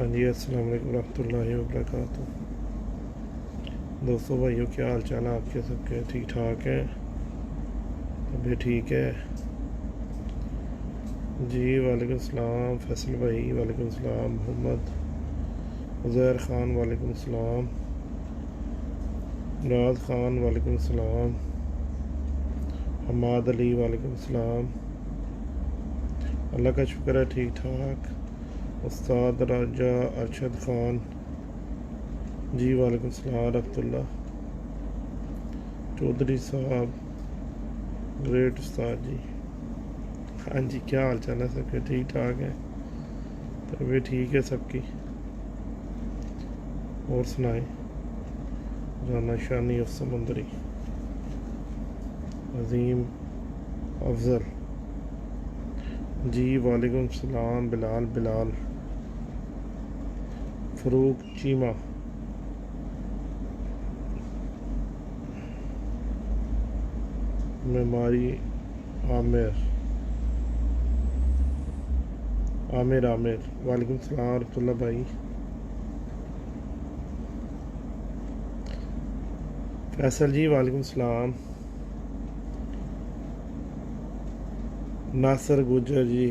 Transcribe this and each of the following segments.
जी, अस्सलाम वालेकुम रहमतुल्लाहि व बरकातुहू। दोस्तों भाइयों, क्या हाल चाल है आपके? सबके ठीक ठाक है? तबीयत ठीक है? जी वालेकुम सलाम फैसल भाई, वालेकुम सलाम मोहम्मद उज़ैर ख़ान, वालेकुम सलाम राज ख़ान, वालेकुम सलाम हमाद अली, वालेकुम सलाम। अल्लाह का शुक्र है, ठीक ठाक। उस्ताद राजा अरशद ख़ान जी, वालेकुम सलाम रहमतुल्लाह। चौधरी साहब, ग्रेट उस्ताद जी। हाँ जी, क्या हाल चाल है सबके? ठीक ठाक है? तबीयत ठीक है सबकी? और सुनाए राना शानी ऑफ समंदरी, अजीम अफजल जी, वालेकुम सलाम। बिलाल बिलाल, फ़रूक चीमा, मेमारी आमिर आमिर आमिर, वालेकुम सलाम रहमतुल्लाह भाई। फैसल जी, वालेकुम सलाम। नासर गुजर जी,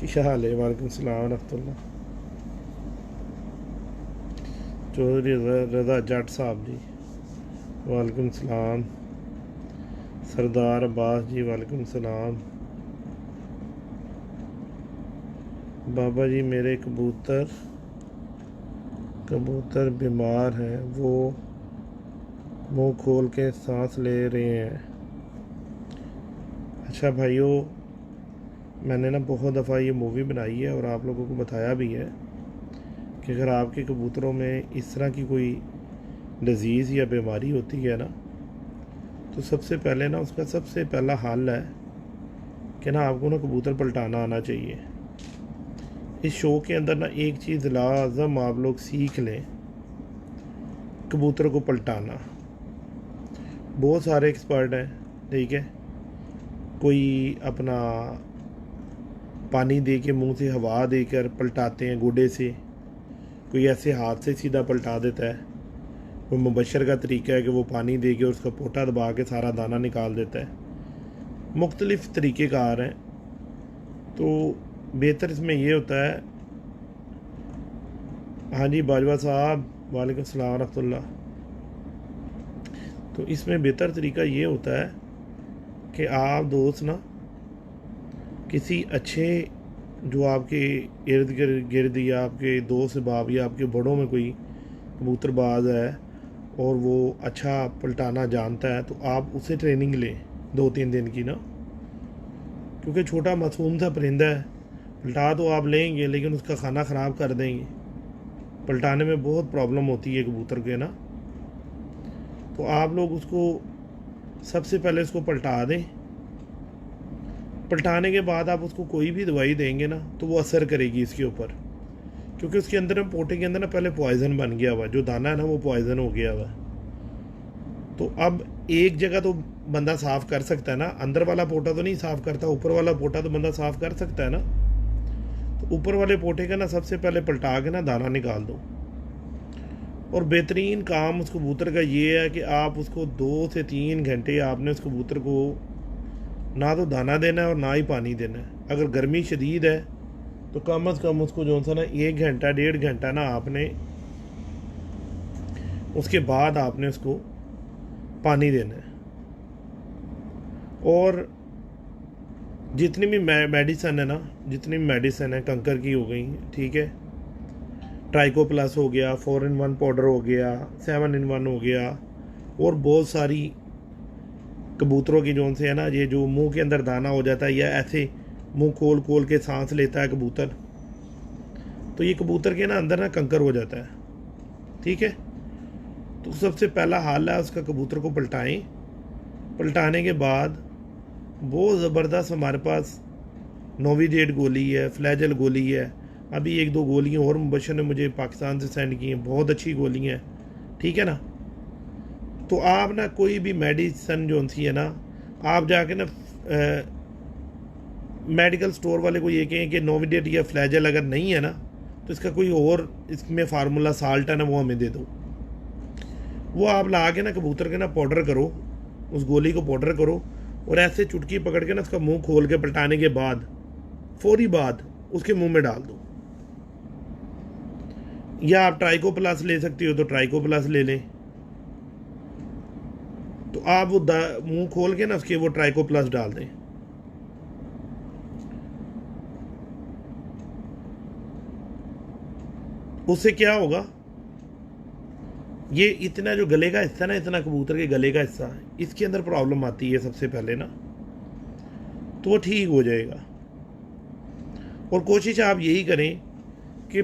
क्या हाल है? वालेकुम सलाम रहमतुल्लाह। चौधरी रज़ा जट साहब जी, वालेकुम सलाम। सरदार अब्बास जी, वालेकुम सलाम। बाबा जी, मेरे कबूतर कबूतर बीमार हैं, वो मुंह खोल के सांस ले रहे हैं। अच्छा भाइयों, मैंने ना बहुत दफ़ा ये मूवी बनाई है और आप लोगों को बताया भी है कि अगर आपके कबूतरों में इस तरह की कोई डिज़ीज़ या बीमारी होती है ना, तो सबसे पहले ना उसका सबसे पहला हल है कि ना आपको ना कबूतर पलटाना आना चाहिए। इस शो के अंदर ना एक चीज़ लाजम आप लोग सीख लें, कबूतर को पलटाना। बहुत सारे एक्सपर्ट हैं, ठीक है। कोई अपना पानी दे के मुँह से हवा देकर पलटाते हैं गोडे से, कोई ऐसे हाथ से सीधा पलटा देता है। कोई मुबशर का तरीका है कि वो पानी दे के उसका पोटा दबा के सारा दाना निकाल देता है। मुख्तलिफ़ तरीक़ेकार हैं। तो बेहतर इसमें ये होता है। हाँ जी बाजवा साहब, वालेकुम सलाम रहमतुल्लाह। तो इसमें बेहतर तरीका ये होता है कि आप दोस्त ना किसी अच्छे, जो आपके इर्द गिर्द या आपके दोस्त बाब या आपके बड़ों में कोई कबूतरबाज है और वो अच्छा पलटाना जानता है, तो आप उससे ट्रेनिंग लें 2-3 दिन की ना। क्योंकि छोटा मासूम सा परिंदा है, पलटा तो आप लेंगे लेकिन उसका खाना ख़राब कर देंगे। पलटाने में बहुत प्रॉब्लम होती है कबूतर के ना। तो आप लोग उसको सबसे पहले उसको पलटा दें। पलटाने के बाद आप उसको कोई भी दवाई देंगे ना तो वो असर करेगी इसके ऊपर, क्योंकि उसके अंदर ना, पोटे के अंदर ना पहले पॉइज़न बन गया हुआ, जो दाना है ना वो पॉइज़न हो गया हुआ। तो अब एक जगह तो बंदा साफ़ कर सकता है ना, अंदर वाला पोटा तो नहीं साफ़ करता, ऊपर वाला पोटा तो बंदा साफ़ कर सकता है ना। तो ऊपर वाले पोटे का ना सबसे पहले पलटा के ना दाना निकाल दो। और बेहतरीन काम उस कबूतर का ये है कि आप उसको 2 से 3 घंटे आपने उस कबूतर को ना तो दाना देना है और ना ही पानी देना है। अगर गर्मी शदीद है तो कम अज़ कम उसको जो सा ना 1 घंटा 1.5 घंटा ना आपने, उसके बाद आपने उसको पानी देना है। और जितनी भी मेडिसन है ना, जितनी भी मेडिसन है, कंकर की हो गई, ठीक है, ट्राइको प्लस हो गया, 4-in-1 पाउडर हो गया, 7-in-1 हो गया, और बहुत सारी कबूतरों की जोन से है ना, ये जो मुंह के अंदर दाना हो जाता है या ऐसे मुंह खोल खोल के सांस लेता है कबूतर, तो ये कबूतर के ना अंदर ना कंकर हो जाता है, ठीक है। तो सबसे पहला हाल है उसका, कबूतर को पलटाएं। पलटाने के बाद बहुत ज़बरदस्त हमारे पास नोविजेट गोली है, फ्लैजल गोली है, अभी 1-2 गोलियाँ और मुबशर ने मुझे पाकिस्तान से सेंड की हैं, बहुत अच्छी गोलियाँ हैं, ठीक है ना। तो आप ना कोई भी मेडिसन जो सी है ना, आप जाके ना मेडिकल स्टोर वाले को ये कहें कि नोविडेट या फ्लैजल अगर नहीं है ना, तो इसका कोई और इसमें फार्मूला साल्ट है ना, वो हमें दे दो। वो आप ला के ना कबूतर के ना पाउडर करो, उस गोली को पाउडर करो, और ऐसे चुटकी पकड़ के ना उसका मुंह खोल के पलटाने के बाद फौरी बाद उसके मुंह में डाल दो। या आप ट्राइको प्लस ले सकती हो तो ट्राइको प्लस ले लें। तो आप वो मुंह खोल के ना उसके वो ट्राइको प्लस डाल दें। उससे क्या होगा, ये इतना जो गले का हिस्सा ना, इतना कबूतर के गले का हिस्सा, इसके अंदर प्रॉब्लम आती है सबसे पहले ना, तो वो ठीक हो जाएगा। और कोशिश आप यही करें कि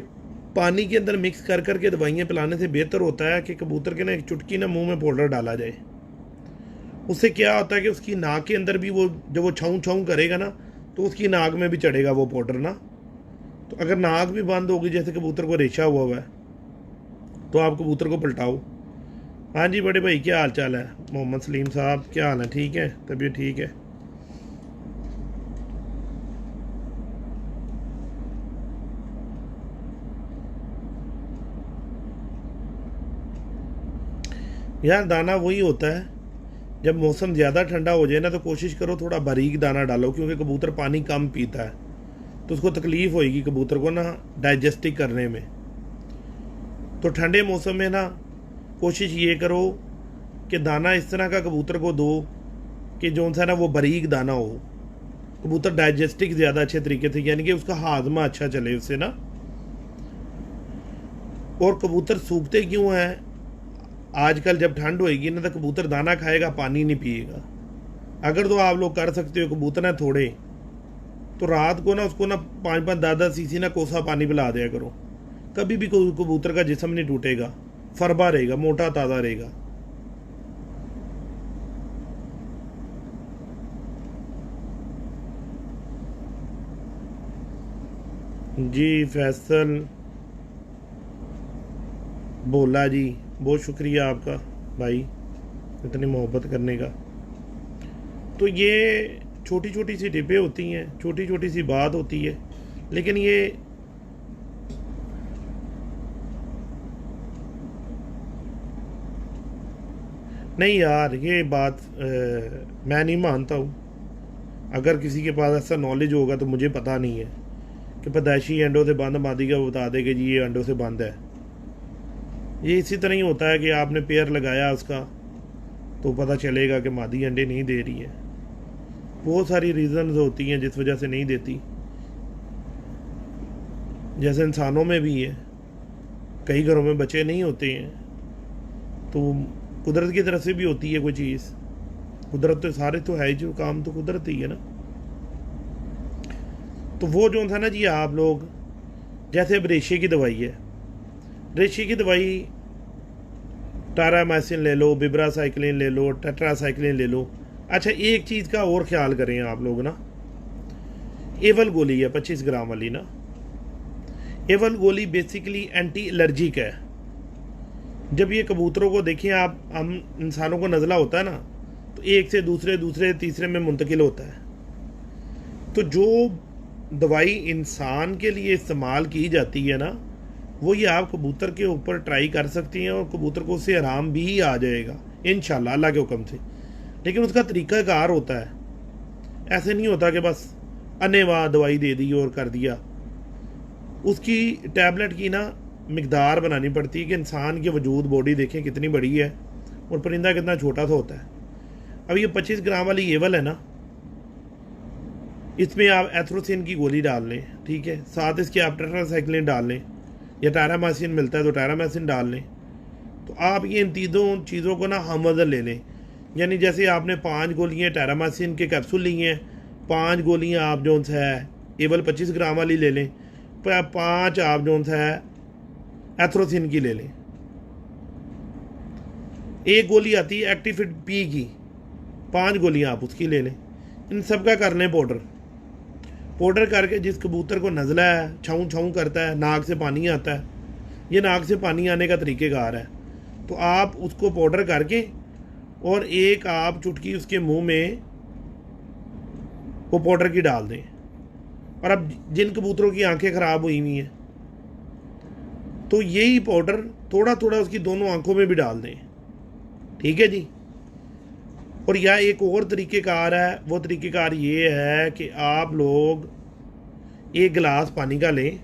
पानी के अंदर मिक्स कर करके दवाइयाँ पिलाने से बेहतर होता है कि कबूतर के ना एक चुटकी ना मुंह में पाउडर डाला जाए। उससे क्या होता है कि उसकी नाक के अंदर भी वो जब वो छाऊं छाऊं करेगा ना, तो उसकी नाक में भी चढ़ेगा वो पाउडर ना। तो अगर नाक भी बंद होगी, जैसे कबूतर को रेशा हुआ है, तो आप कबूतर को पलटाओ। हाँ जी बड़े भाई, क्या हाल चाल है? मोहम्मद सलीम साहब, क्या हाल है? ठीक है, तबीयत ठीक है? यार दाना वही होता है, जब मौसम ज़्यादा ठंडा हो जाए ना, तो कोशिश करो थोड़ा बारीक दाना डालो, क्योंकि कबूतर पानी कम पीता है, तो उसको तकलीफ़ होएगी कबूतर को ना डाइजेस्टिंग करने में। तो ठंडे मौसम में ना कोशिश ये करो कि दाना इस तरह का कबूतर को दो कि जो सा ना वो बारीक दाना हो, कबूतर डाइजेस्टिक ज़्यादा अच्छे तरीके से, यानी कि उसका हाजमा अच्छा चले उससे ना। और कबूतर सूखते क्यों हैं आजकल? जब ठंड होएगी ना, तो कबूतर दाना खाएगा, पानी नहीं पिएगा। अगर तो आप लोग कर सकते हो, कबूतर है थोड़े, तो रात को ना उसको ना 5-5 10-10 सीसी ना कोसा पानी पिला दिया करो। कभी भी कबूतर का जिस्म नहीं टूटेगा, फरबा रहेगा, मोटा ताज़ा रहेगा। जी फैसल बोला जी, बहुत शुक्रिया आपका भाई इतनी मोहब्बत करने का। तो ये छोटी छोटी सी टिपें होती हैं, छोटी छोटी सी बात होती है, लेकिन ये नहीं यार, ये बात मैं नहीं मानता हूँ। अगर किसी के पास ऐसा नॉलेज होगा तो मुझे पता नहीं है कि पैदाइशी अंडों से बंद मादी का वो बता दे कि जी ये अंडों से बंद है। ये इसी तरह ही होता है कि आपने पेयर लगाया उसका, तो पता चलेगा कि मादी अंडे नहीं दे रही है। बहुत सारी रीज़न्स होती हैं जिस वजह से नहीं देती, जैसे इंसानों में भी है, कई घरों में बच्चे नहीं होते हैं, तो कुदरत की तरफ से भी होती है कोई चीज़। कुदरत तो सारे तो है ही, जो काम तो कुदरत ही है ना। तो वो जो था ना जी, आप लोग जैसे अब रेशे की दवाई है, रेशे की दवाई टारामाइसिन ले लो, बिब्रासाइक्लिन ले लो, टेट्रासाइक्लिन ले लो। अच्छा एक चीज़ का और ख्याल करें आप लोग ना, एवल गोली है 25 ग्राम वाली ना, एवल गोली बेसिकली एंटी एलर्जिक है। जब ये कबूतरों को देखें आप, हम इंसानों को नज़ला होता है ना, तो एक से दूसरे दूसरे तीसरे में मुंतकिल होता है। तो जो दवाई इंसान के लिए इस्तेमाल की जाती है ना, वो ये आप कबूतर के ऊपर ट्राई कर सकती हैं, और कबूतर को उससे आराम भी आ जाएगा इंशाल्लाह अल्लाह के हुक्म से। लेकिन उसका तरीक़ाकार होता है, ऐसे नहीं होता कि बस अनेवा दवाई दे दी और कर दिया। उसकी टैबलेट की ना मिकदार बनानी पड़ती है कि इंसान की वजूद बॉडी देखें कितनी बड़ी है और परिंदा कितना छोटा सा होता है। अब ये 25 ग्राम वाली एवल है ना, इसमें आप एथ्रोसिन की गोली डाल लें, ठीक है, साथ इसके आप टेट्रासाइक्लिन डाल लें, या टारामाइसिन मिलता है तो टारामाइसिन डाल लें। तो आप ये इन तीनों चीज़ों को ना हमवज़न ले लें, यानी जैसे आपने 5 गोलियाँ टारामाइसिन के कैप्सूल ली हैं, 5 गोलियाँ आप जो है एवल 25 ग्राम वाली ले लें, 5 आप जो है एथ्रोसिन की ले लें। एक गोली आती है एक्टिफिट पी की, 5 गोलियां आप उसकी ले लें। इन सब का कर लें पाउडर करके, जिस कबूतर को नज़ला है, छाऊं छाऊं करता है, नाक से पानी आता है, ये नाक से पानी आने का तरीक़ेकार है, तो आप उसको पाउडर करके और एक आप चुटकी उसके मुंह में वो पाउडर की डाल दें, और अब जिन कबूतरों की आंखें ख़राब हुई हुई हैं तो यही पाउडर थोड़ा थोड़ा उसकी दोनों आंखों में भी डाल दें, ठीक है जी। और या एक और तरीक़ेकार है, वो तरीक़ेकार ये है कि आप लोग एक गिलास पानी का लें,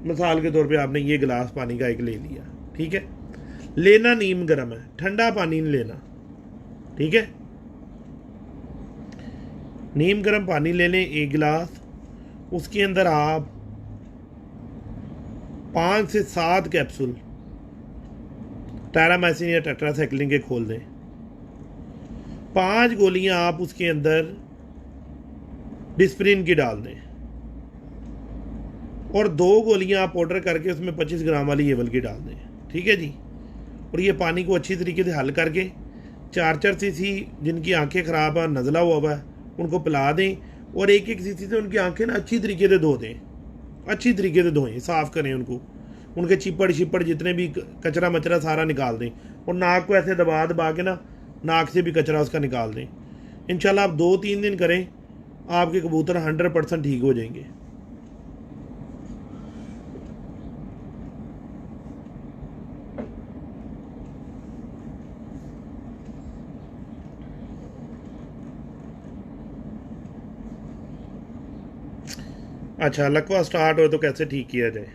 मिसाल के तौर पे आपने ये गिलास पानी का एक ले लिया, ठीक है। लेना नीम गर्म है, ठंडा पानी नहीं लेना, ठीक है। नीम गर्म पानी ले लें एक गिलास, उसके अंदर आप 5 से 7 कैप्सूल टेरामाइसिन या टेट्रासाइक्लिन के खोल दें। 5 गोलियां आप उसके अंदर डिस्प्रिन की डाल दें और 2 गोलियां आप पाउडर करके उसमें 25 ग्राम वाली एवल की डाल दें, ठीक है जी। और ये पानी को अच्छी तरीके से हल करके 4-4 सीसी जिनकी आंखें ख़राब है, नज़ला हुआ है, उनको पिला दें और 1-1 सीसी से उनकी आंखें ना अच्छी तरीके से धो दें, अच्छी तरीके से धोएं, साफ़ करें उनको, उनके चिपड़ शिपड़ जितने भी कचरा मचरा सारा निकाल दें और नाक को ऐसे दबा दबा के ना नाक से भी कचरा उसका निकाल दें। इंशाल्लाह आप 2-3 दिन करें, आपके कबूतर 100% ठीक हो जाएंगे। अच्छा, लकवा स्टार्ट हो तो कैसे ठीक किया जाए?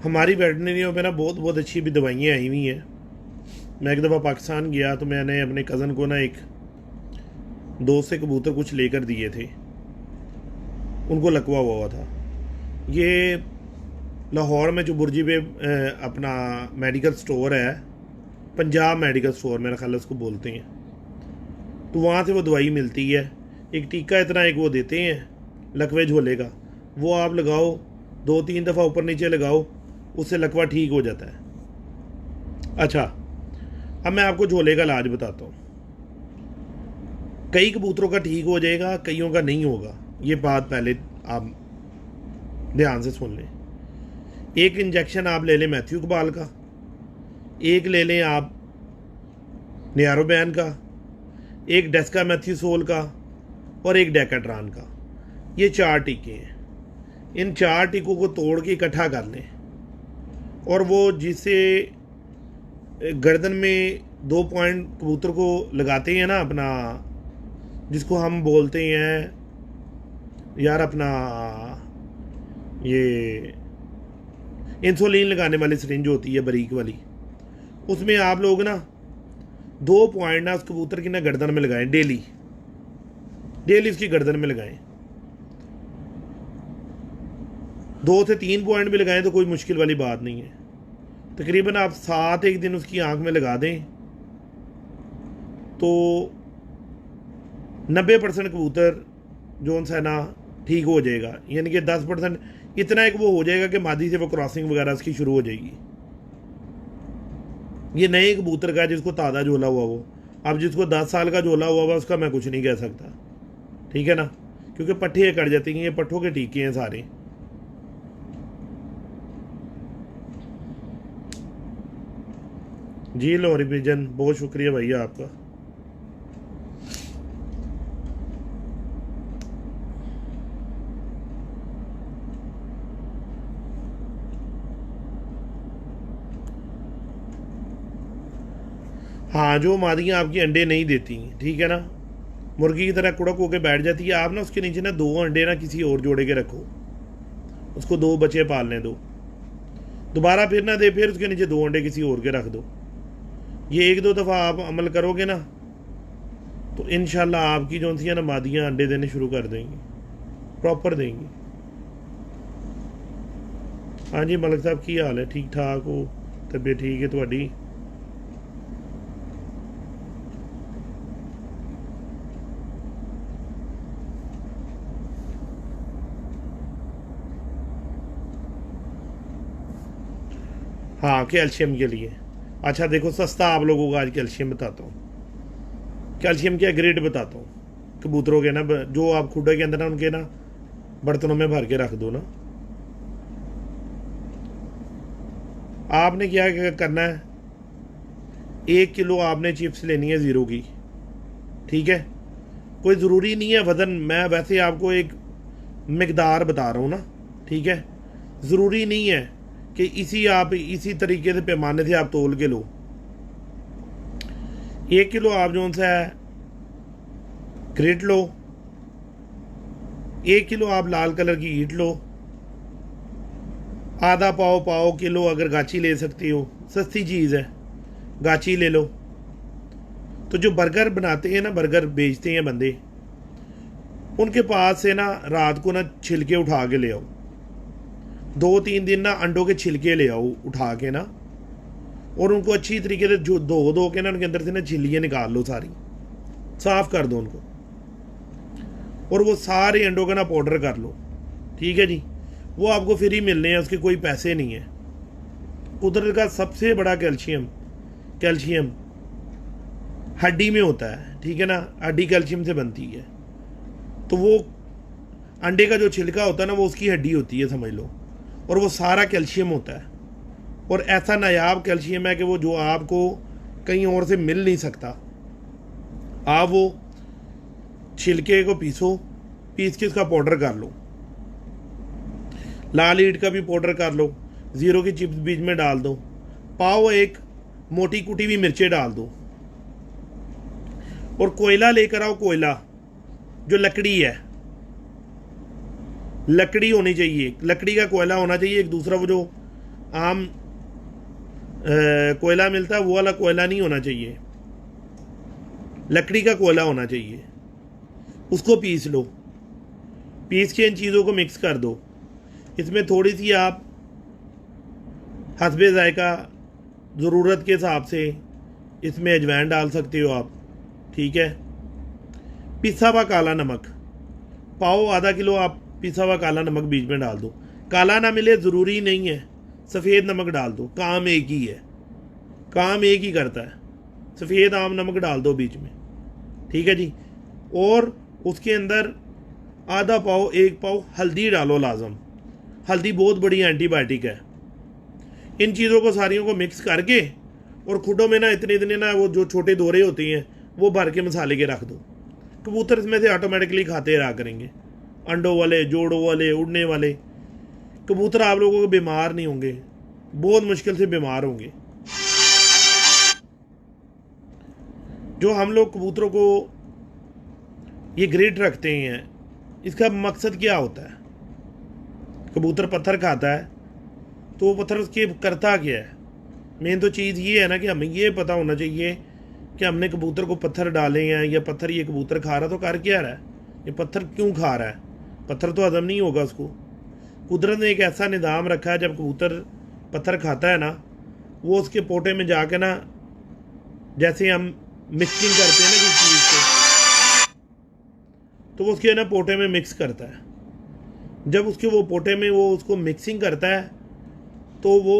हमारी वेटनरियों पे ना बहुत बहुत अच्छी भी दवाइयाँ आई हुई हैं। मैं एक दफ़ा पाकिस्तान गया तो मैंने अपने कज़न को ना एक दोस्त से कबूतर कुछ लेकर दिए थे, उनको लकवा हुआ था। ये लाहौर में जो बुर्जी पे अपना मेडिकल स्टोर है, पंजाब मेडिकल स्टोर मेरा ख्याल उसको बोलते हैं, तो वहाँ से वो दवाई मिलती है। एक टीका इतना एक वो देते हैं लकवे झोले का, वो आप लगाओ, 2-3 दफ़ा ऊपर नीचे लगाओ, उससे लकवा ठीक हो जाता है। अच्छा, अब मैं आपको झोले का इलाज बताता हूँ। कई कबूतरों का ठीक हो जाएगा, कईयों का नहीं होगा, ये बात पहले आप ध्यान से सुन लें। एक इंजेक्शन आप ले लें मैथ्यू इकबाल का, एक ले लें आप नियारोबैन का, एक डेस्का मैथ्यूसोल का और एक डेकाट्रान का। ये 4 टीके हैं। इन 4 टीकों को तोड़ के इकट्ठा कर लें और वो जिसे गर्दन में 2 पॉइंट कबूतर को लगाते हैं ना, अपना जिसको हम बोलते हैं यार अपना ये इंसुलिन लगाने वाली सिरिंज होती है बारीक वाली, उसमें आप लोग ना 2 पॉइंट ना उस कबूतर की ना गर्दन में लगाएं, डेली उसकी गर्दन में लगाएं। 2 से 3 पॉइंट भी लगाएं तो कोई मुश्किल वाली बात नहीं है। तकरीबन आप 7 एक दिन उसकी आंख में लगा दें तो 90% कबूतर जो उनसे ना ठीक हो जाएगा, यानी कि 10% इतना एक वो हो जाएगा कि मादी से वो क्रॉसिंग वगैरह उसकी शुरू हो जाएगी। ये नए कबूतर का जिसको ताज़ा झोला हुआ वो, अब जिसको 10 साल का झोला हुआ हुआ उसका मैं कुछ नहीं कह सकता, ठीक है ना, क्योंकि पट्ठे कट जाती हैं, ये पट्ठों के टीके हैं सारे। जी लोरी पिजन, बहुत शुक्रिया भैया आपका। हाँ, जो मादियाँ आपकी अंडे नहीं देती, ठीक है ना, मुर्गी की तरह कुड़क होकर बैठ जाती है, आप ना उसके नीचे ना 2 अंडे ना किसी और जोड़े के रखो, उसको 2 बच्चे पालने दो, दोबारा फिर ना दे, फिर उसके नीचे 2 अंडे किसी और के रख दो। ये 1-2 दफ़ा आप अमल करोगे ना तो इंशाल्लाह आपकी जो सी ना मादियाँ अंडे देने शुरू कर देंगी, प्रॉपर देंगी। हाँ जी मलिक साहब, की हाल है? ठीक ठाक हो? तबीयत ठीक है थोड़ी? हाँ, कैल्शियम के लिए। अच्छा देखो, सस्ता आप लोगों को आज कैल्शियम बताता हूँ। कैल्शियम क्या ग्रेड बताता हूँ। कबूतरों के ना जो आप खुडे के अंदर ना उनके ना बर्तनों में भर के रख दो ना। आपने क्या करना है, 1 किलो आपने चिप्स लेनी है 0 की, ठीक है, कोई ज़रूरी नहीं है वज़न, मैं वैसे आपको एक मकदार बता रहा हूँ ना, ठीक है। ज़रूरी नहीं है कि इसी तरीके से पैमाने से आप तोल के लो। 1 किलो आप जो सा है ग्रेट लो, 1 किलो आप लाल कलर की ईंट लो, आधा पाव किलो अगर गाची ले सकती हो, सस्ती चीज़ है, गाची ले लो। तो जो बर्गर बनाते हैं ना, बर्गर बेचते हैं बंदे, उनके पास से ना रात को ना छिलके उठा के ले आओ, 2-3 दिन ना अंडों के छिलके ले आओ उठा के ना, और उनको अच्छी तरीके से जो धो के ना उनके अंदर से ना छिलियाँ निकाल लो, सारी साफ कर दो उनको, और वो सारे अंडों का ना पाउडर कर लो, ठीक है जी। वो आपको फ्री मिलने हैं, उसके कोई पैसे नहीं है। कुदरत का सबसे बड़ा कैल्शियम हड्डी में होता है, ठीक है ना, हड्डी कैल्शियम से बनती है। तो वो अंडे का जो छिलका होता है ना, वो उसकी हड्डी होती है, समझ लो, और वो सारा कैल्शियम होता है, और ऐसा नायाब कैल्शियम है कि वो जो आपको कहीं और से मिल नहीं सकता। आप वो छिलके को पीस के उसका पाउडर कर लो, लाल ईंट का भी पाउडर कर लो, ज़ीरो की चिप्स बीच में डाल दो, पाव एक मोटी कुटी हुई मिर्चें डाल दो, और कोयला लेकर आओ, कोयला जो लकड़ी है, लकड़ी होनी चाहिए, लकड़ी का कोयला होना चाहिए। एक दूसरा वो जो आम कोयला मिलता है वो वाला कोयला नहीं होना चाहिए, लकड़ी का कोयला होना चाहिए। उसको पीस लो, पीस के इन चीज़ों को मिक्स कर दो। इसमें थोड़ी सी आप हस्बे जायका ज़रूरत के हिसाब से इसमें अजवाइन डाल सकते हो आप, ठीक है। पिसा हुआ काला नमक पाओ, आधा किलो आप पिसा हुआ काला नमक बीच में डाल दो। काला ना मिले ज़रूरी नहीं है, सफ़ेद नमक डाल दो, काम एक ही है, काम एक ही करता है। सफ़ेद आम नमक डाल दो बीच में, ठीक है जी। और उसके अंदर आधा पाव 1 पाव हल्दी डालो लाजम, हल्दी बहुत बड़ी एंटीबायोटिक है। इन चीज़ों को सारियों को मिक्स करके और खुडों में ना इतने ना वो जो छोटे दोरे होती हैं वो भर के मसाले के रख दो। कबूतर इसमें से ऑटोमेटिकली खाते रहा करेंगे, अंडों वाले, जोड़ों वाले, उड़ने वाले कबूतर आप लोगों को बीमार नहीं होंगे, बहुत मुश्किल से बीमार होंगे। जो हम लोग कबूतरों को ये ग्रेड रखते हैं, इसका मकसद क्या होता है? कबूतर पत्थर खाता है तो वो पत्थर उसके करता क्या है? मेन तो चीज़ ये है ना कि हमें ये पता होना चाहिए कि हमने कबूतर को पत्थर डाले हैं, या पत्थर ये कबूतर खा रहा तो कर क्या रहा है, ये पत्थर क्यों खा रहा है? पत्थर तो हजम नहीं होगा उसको। कुदरत ने एक ऐसा निज़ाम रखा है, जब कबूतर पत्थर खाता है ना, वो उसके पोटे में जाके ना, जैसे हम मिक्सिंग करते हैं ना किसी चीज़ से, तो वो उसके ना पोटे में मिक्स करता है। जब उसके वो पोटे में वो उसको मिक्सिंग करता है तो वो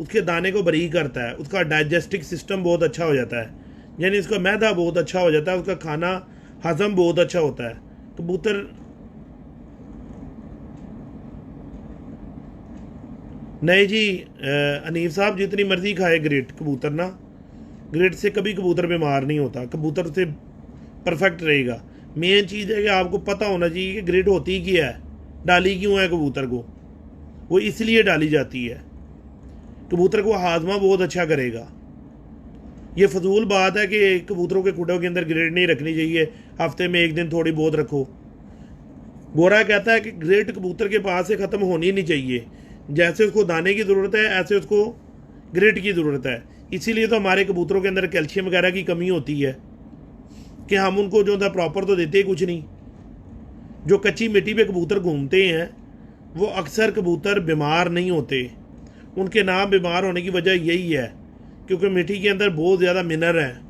उसके दाने को बरीक करता है, उसका डाइजेस्टिव सिस्टम बहुत अच्छा हो जाता है, यानी उसका मैदा बहुत अच्छा हो जाता है, उसका खाना हजम बहुत अच्छा होता है। कबूतर नहीं जी, अनीफ साहब जितनी मर्जी खाए ग्रेट कबूतर ना, ग्रेट से कभी कबूतर बीमार नहीं होता, कबूतर से परफेक्ट रहेगा। मेन चीज़ है कि आपको पता होना चाहिए कि ग्रेट होती क्या है, डाली क्यों है कबूतर को। वो इसलिए डाली जाती है, कबूतर को हाजमा बहुत अच्छा करेगा। ये फजूल बात है कि कबूतरों के खुडों के अंदर ग्रेट नहीं रखनी चाहिए, हफ्ते में 1 दिन थोड़ी बहुत रखो। गोरा कहता है कि ग्रेट कबूतर के पास से ख़त्म होनी नहीं चाहिए, जैसे उसको दाने की ज़रूरत है ऐसे उसको ग्रेट की ज़रूरत है। इसीलिए तो हमारे कबूतरों के अंदर कैल्शियम वगैरह की कमी होती है कि हम उनको जो था प्रॉपर तो देते ही कुछ नहीं। जो कच्ची मिट्टी पे कबूतर घूमते हैं वो अक्सर कबूतर बीमार नहीं होते, उनके ना बीमार होने की वजह यही है क्योंकि मिट्टी के अंदर बहुत ज़्यादा मिनरल है,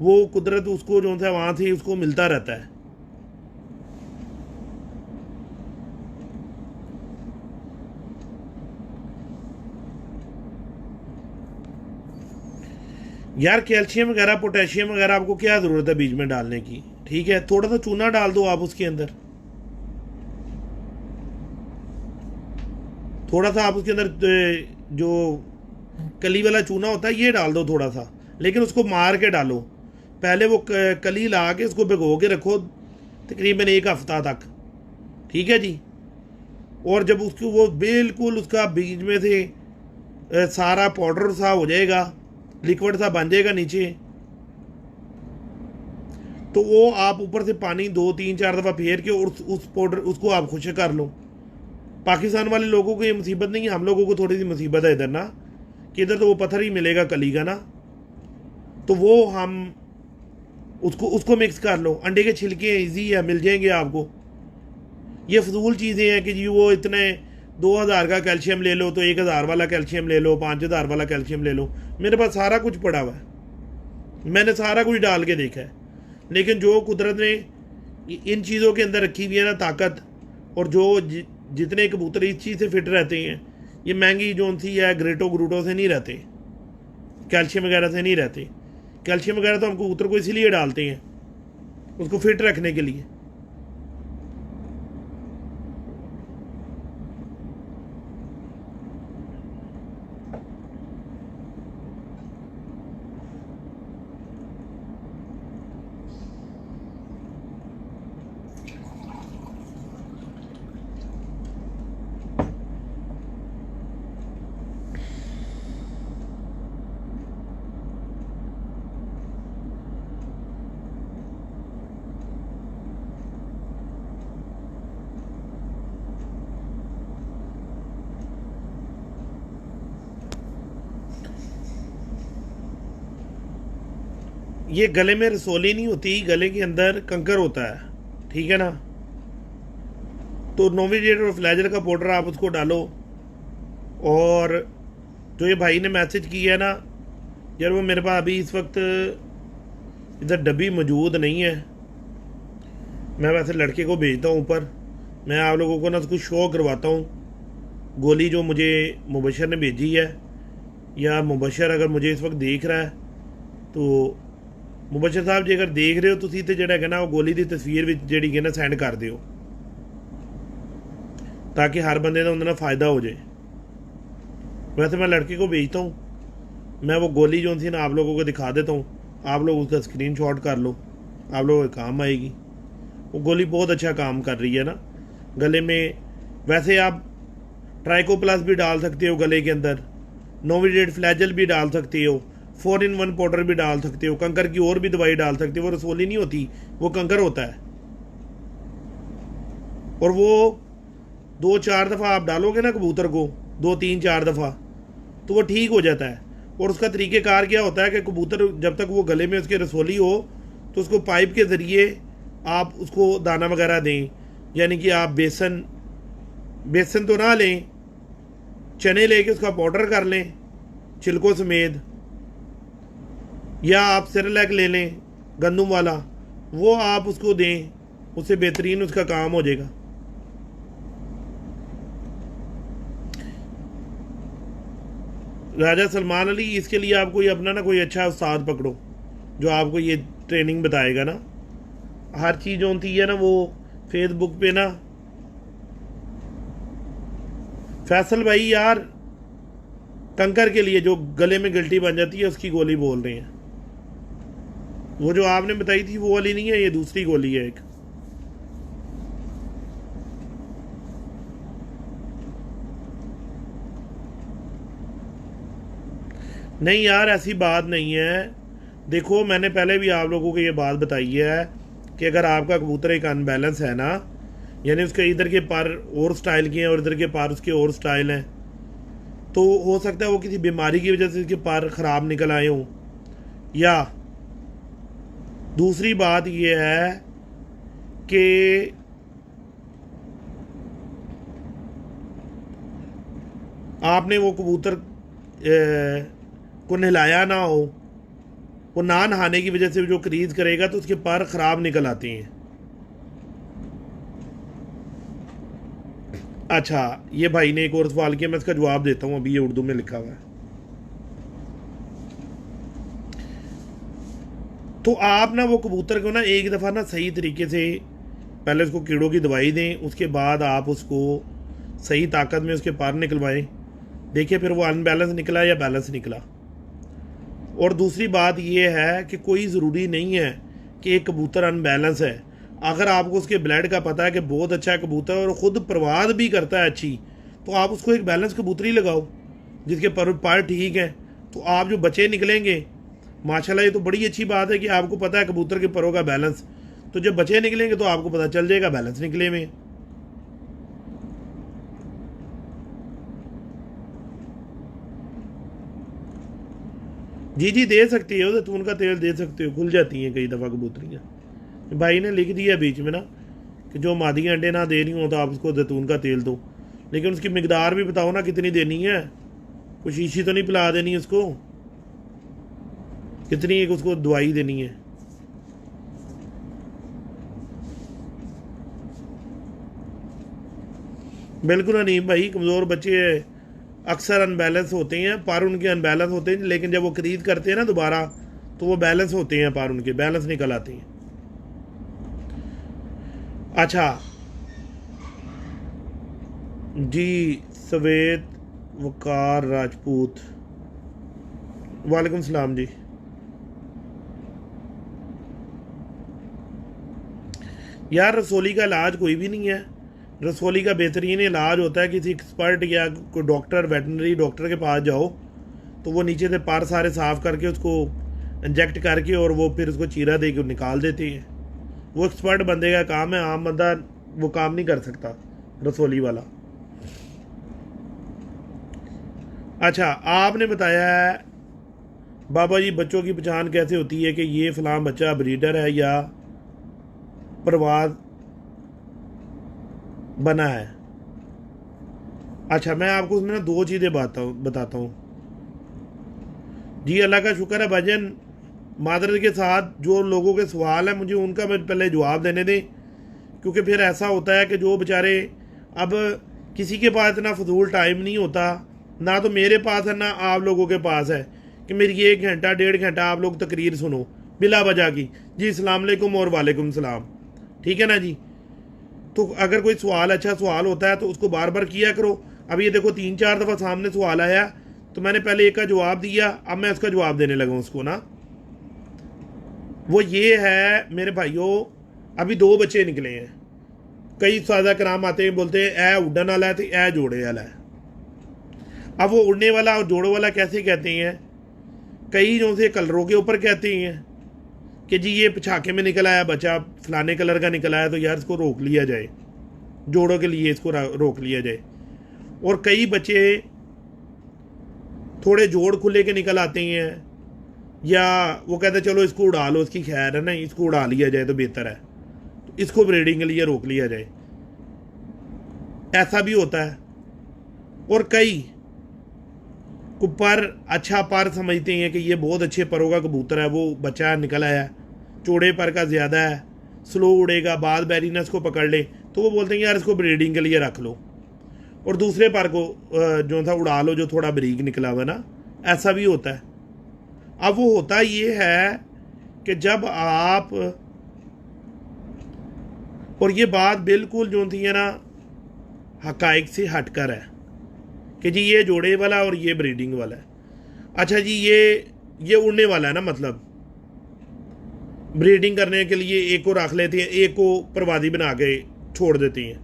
वो कुदरत उसको जो है वहाँ से उसको मिलता रहता है। यार कैल्शियम वगैरह पोटेशियम वगैरह आपको क्या ज़रूरत है बीज में डालने की? ठीक है, थोड़ा सा चूना डाल दो आप उसके अंदर, थोड़ा सा आप उसके अंदर जो कली वाला चूना होता है ये डाल दो थोड़ा सा, लेकिन उसको मार के डालो, पहले वो कली ला के उसको भिगो के रखो तकरीबन 1 हफ्ता तक, ठीक है जी। और जब उसको वो बिल्कुल उसका बीज में से सारा पाउडर सा हो जाएगा, लिक्विड सा बन जाएगा नीचे, तो वो आप ऊपर से पानी 2-3-4 दफ़ा फेर के और उस पाउडर उसको आप खुश कर लो। पाकिस्तान वाले लोगों को ये मुसीबत नहीं है, हम लोगों को थोड़ी सी मुसीबत है इधर ना, कि इधर तो वो पत्थर ही मिलेगा कली का ना, तो वो हम उसको मिक्स कर लो। अंडे के छिलके इजी है, मिल जाएंगे आपको। ये फजूल चीज़ें हैं कि जी वो इतने 2000 का कैल्शियम ले लो तो 1000 वाला कैल्शियम ले लो, 5000 वाला कैल्शियम ले लो। मेरे पास सारा कुछ पड़ा हुआ है, मैंने सारा कुछ डाल के देखा है। लेकिन जो कुदरत ने इन चीज़ों के अंदर रखी हुई है ना ताकत, और जो जितने कबूतर इस चीज़ से फिट रहते हैं, ये महंगी जोन सी है ग्रेटो ग्रूटो से नहीं रहते, कैल्शियम वगैरह से नहीं रहते। कैल्शियम वगैरह तो हम कबूतर को इसीलिए डालते हैं, उसको फिट रखने के लिए। ये गले में रसोली नहीं होती, गले के अंदर कंकर होता है, ठीक है ना। तो नोविडेट और फ्लैजर का पाउडर आप उसको डालो। और जो ये भाई ने मैसेज किया है ना यार, वो मेरे पास अभी इस वक्त इधर डब्बी मौजूद नहीं है। मैं वैसे लड़के को भेजता हूँ ऊपर, मैं आप लोगों को ना उसको शो करवाता हूँ गोली जो मुझे मुबशर ने भेजी है। या मुबशर अगर मुझे इस वक्त देख रहा है तो मुबशर साहब जी अगर देख रहे हो ਤੁਸੀਂ ਤੇ ਜਿਹੜਾ ਹੈ ਨਾ ਉਹ ਗੋਲੀ ਦੀ ਤਸਵੀਰ ਵਿੱਚ ਜਿਹੜੀ ਹੈ ਨਾ ਸੈਂਡ ਕਰ ਦਿਓ, ताकि हर बंदे का उनका फ़ायदा हो जाए। वैसे मैं लड़के को भेजता हूँ, मैं वो गोली जो थी ना आप लोगों को दिखा देता हूँ, आप लोग उसका स्क्रीनशॉट कर लो, आप लोगों को काम आएगी। वो गोली बहुत अच्छा काम कर रही है ना गले में। वैसे आप ट्राइको प्लस भी डाल सकते हो गले के अंदर, नोविडेट फ्लैजल भी डाल सकते हो, 4-in-1 पाउडर भी डाल सकते हो, कंकर की और भी दवाई डाल सकते हो। वो रसोली नहीं होती, वो कंकर होता है। और वो 2-4 दफ़ा आप डालोगे ना कबूतर को, 2-3-4 दफ़ा, तो वो ठीक हो जाता है। और उसका तरीक़ेकार क्या होता है कि कबूतर जब तक वो गले में उसके रसोली हो तो उसको पाइप के ज़रिए आप उसको दाना वगैरह दें। यानी कि आप बेसन तो ना लें, चने लेके उसका पाउडर कर लें छिलकों समेत, या आप सेरेलैक ले लें गंदम वाला, वो आप उसको दें, उससे बेहतरीन उसका काम हो जाएगा। राजा सलमान अली, इसके लिए आप कोई अपना ना कोई अच्छा उस्ताद पकड़ो जो आपको ये ट्रेनिंग बताएगा ना। हर चीज़ होती है ना वो फेसबुक पे ना। फैसल भाई यार, कंकर के लिए जो गले में गिल्टी बन जाती है उसकी गोली बोल रहे हैं। वो जो आपने बताई थी वो वाली नहीं है, ये दूसरी गोली है एक। नहीं यार, ऐसी बात नहीं है। देखो, मैंने पहले भी आप लोगों को ये बात बताई है कि अगर आपका कबूतर एक अनबैलेंस है ना, यानी उसके इधर के पर और स्टाइल के हैं और इधर के पर उसके और स्टाइल हैं, तो हो सकता है वो किसी बीमारी की वजह से उसके पर ख़राब निकल आए हों। या दूसरी बात ये है कि आपने वो कबूतर को नहलाया ना हो, वो ना नहाने की वजह से जो क्रीज करेगा तो उसके पर ख़राब निकल आते हैं। अच्छा, ये भाई ने एक और सवाल किया, मैं इसका जवाब देता हूँ। अभी ये उर्दू में लिखा हुआ है। तो आप ना वो कबूतर को ना एक दफ़ा ना सही तरीके से पहले उसको कीड़ों की दवाई दें, उसके बाद आप उसको सही ताकत में उसके पर निकलवाएं। देखिए फिर वो अनबैलेंस निकला या बैलेंस निकला। और दूसरी बात ये है कि कोई ज़रूरी नहीं है कि एक कबूतर अनबैलेंस है। अगर आपको उसके ब्लड का पता है कि बहुत अच्छा कबूतर और ख़ुद परवाज़ भी करता है अच्छी, तो आप उसको एक बैलेंस कबूतरी लगाओ जिसके पर ठीक है। तो आप जो बच्चे निकलेंगे माशाल्लाह, ये तो बड़ी अच्छी बात है कि आपको पता है कबूतर के परों का बैलेंस। तो जब बच्चे निकलेंगे तो आपको पता चल जाएगा बैलेंस निकले में। जी जी दे सकती हो, जैतून का तेल दे सकते हो, खुल जाती हैं कई दफ़ा कबूतरियाँ। भाई ने लिख दिया बीच में ना कि जो मादियाँ अंडे ना दे रही हो तो आप उसको जैतून का तेल दो, लेकिन उसकी मिकदार भी बताओ ना कितनी देनी है। कुछ शीशी तो नहीं पिला देनी उसको, कितनी एक उसको दवाई देनी है। बिल्कुल नहीं भाई, कमज़ोर बच्चे अक्सर अनबैलेंस होते हैं, पर उनके अनबैलेंस होते हैं, लेकिन जब वो खरीद करते हैं ना दोबारा तो वो बैलेंस होते हैं, पर उनके बैलेंस निकल आते हैं। अच्छा जी, सवेद वकार राजपूत, वालेकुम सलाम जी। यार रसोली का इलाज कोई भी नहीं है। रसोली का बेहतरीन इलाज होता है किसी एक्सपर्ट या कोई डॉक्टर, वेटनरी डॉक्टर के पास जाओ, तो वो नीचे से पर सारे साफ़ करके उसको इंजेक्ट करके और वो फिर उसको चीरा दे के निकाल देते हैं। वो एक्सपर्ट बंदे का काम है, आम बंदा वो काम नहीं कर सकता, रसोली वाला। अच्छा, आपने बताया है बाबा जी बच्चों की पहचान कैसे होती है कि ये फ़लाँ बच्चा ब्रीडर है या प्रवाद बना है। अच्छा, मैं आपको उसमें ना दो चीज़ें बताता हूँ। जी अल्लाह का शुक्र है भाईजान, मादरत के साथ जो लोगों के सवाल हैं मुझे उनका मैं पहले जवाब देने दें, क्योंकि फिर ऐसा होता है कि जो बेचारे, अब किसी के पास इतना फजूल टाइम नहीं होता, ना तो मेरे पास है ना आप लोगों के पास है कि मेरी 1 घंटा 1.5 घंटा आप लोग तकरीर सुनो बिला वजह की। जी अस्सलाम वालेकुम और वालेकुम सलाम, ठीक है ना जी। तो अगर कोई सवाल, अच्छा सवाल होता है तो उसको बार बार किया करो। अब ये देखो 3-4 दफ़ा सामने सवाल आया तो मैंने पहले एक का जवाब दिया, अब मैं उसका जवाब देने लगा उसको ना। वो ये है मेरे भाइयों, अभी 2 बच्चे निकले हैं। कई सादा कराम आते हैं बोलते हैं ए उड़न वाला है तो ए जोड़े वाला है। अब वो उड़ने वाला और जोड़ो वाला कैसे कहते हैं, कई जो से कलरों के ऊपर कहते हैं कि जी ये पछाके में निकल आया बच्चा फलाने कलर का निकल आया तो यार इसको रोक लिया जाए, जोड़ों के लिए इसको रोक लिया जाए। और कई बच्चे थोड़े जोड़ खुले के निकल आते हैं, या वो कहते हैं चलो इसको उड़ा लो, इसकी खैर है ना, इसको उड़ा लिया जाए तो बेहतर है, तो इसको ब्रीडिंग के लिए रोक लिया जाए, ऐसा भी होता है। और कई को पर अच्छा पर समझते हैं कि ये बहुत अच्छे परों का कबूतर है, वो बच्चा निकल आया, चौड़े पर का ज़्यादा है, स्लो उड़ेगा, बाद बैरीनेस को पकड़ ले, तो वो बोलते हैं यार इसको ब्रीडिंग के लिए रख लो, और दूसरे पर को जो था उड़ा लो जो थोड़ा बारीक निकला हुआ ना, ऐसा भी होता है। अब वो होता ये है कि जब आप, और ये बात बिल्कुल जो थी है ना हकाइक से हटकर है कि जी ये जोड़े वाला और ये ब्रीडिंग वाला है। अच्छा जी ये उड़ने वाला है ना, मतलब ब्रीडिंग करने के लिए एक को रख लेते हैं, एक को प्रवादी बना के छोड़ देती हैं।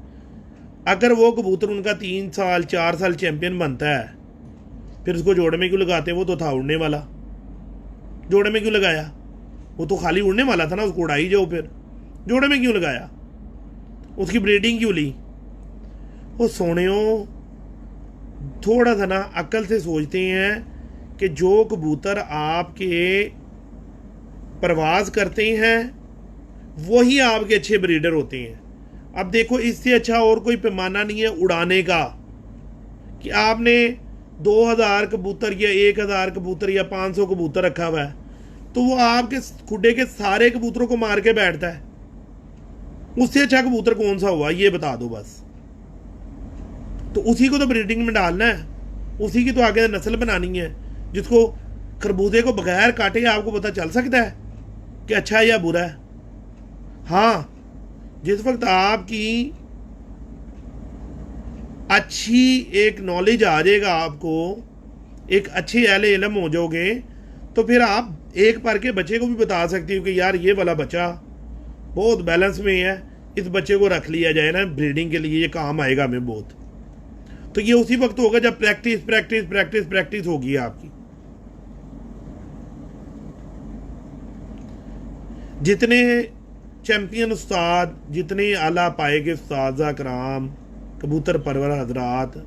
अगर वो कबूतर उनका 3 साल 4 साल चैम्पियन बनता है, फिर उसको जोड़े में क्यों लगाते हैं? वो तो था उड़ने वाला, जोड़े में क्यों लगाया? वो तो खाली उड़ने वाला था ना, उसको उड़ाई जाओ, फिर जोड़े में क्यों लगाया? उसकी ब्रीडिंग क्यों ली? वो सोनियों थोड़ा सा ना अक्ल से सोचते हैं कि जो कबूतर आपके प्रवास करते हैं वही आपके अच्छे ब्रीडर होते हैं। अब देखो, इससे अच्छा और कोई पैमाना नहीं है उड़ाने का कि आपने 2000 कबूतर या 1000 कबूतर या 500 कबूतर रखा हुआ है तो वो आपके खुडे के सारे कबूतरों को मार के बैठता है। उससे अच्छा कबूतर कौन सा हुआ ये बता दो बस। तो उसी को तो ब्रीडिंग में डालना है, उसी की तो आगे नस्ल बनानी है, जिसको खरबूजे को बगैर काटे आपको पता चल सकता है कि अच्छा है या बुरा है। हाँ, जिस वक्त आपकी अच्छी एक नॉलेज आ जाएगा, आपको एक अच्छे अहले इल्म हो जाओगे, तो फिर आप एक पर के बच्चे को भी बता सकती हो कि यार ये वाला बच्चा बहुत बैलेंस में है, इस बच्चे को रख लिया जाए ना ब्रीडिंग के लिए, ये काम आएगा हमें बहुत। तो ये उसी वक्त होगा जब प्रैक्टिस प्रैक्टिस प्रैक्टिस प्रैक्टिस होगी आपकी। जितने चैंपियन उस्ताद, जितने आला पाए के उस्ताद कराम, कबूतर परवर हजरात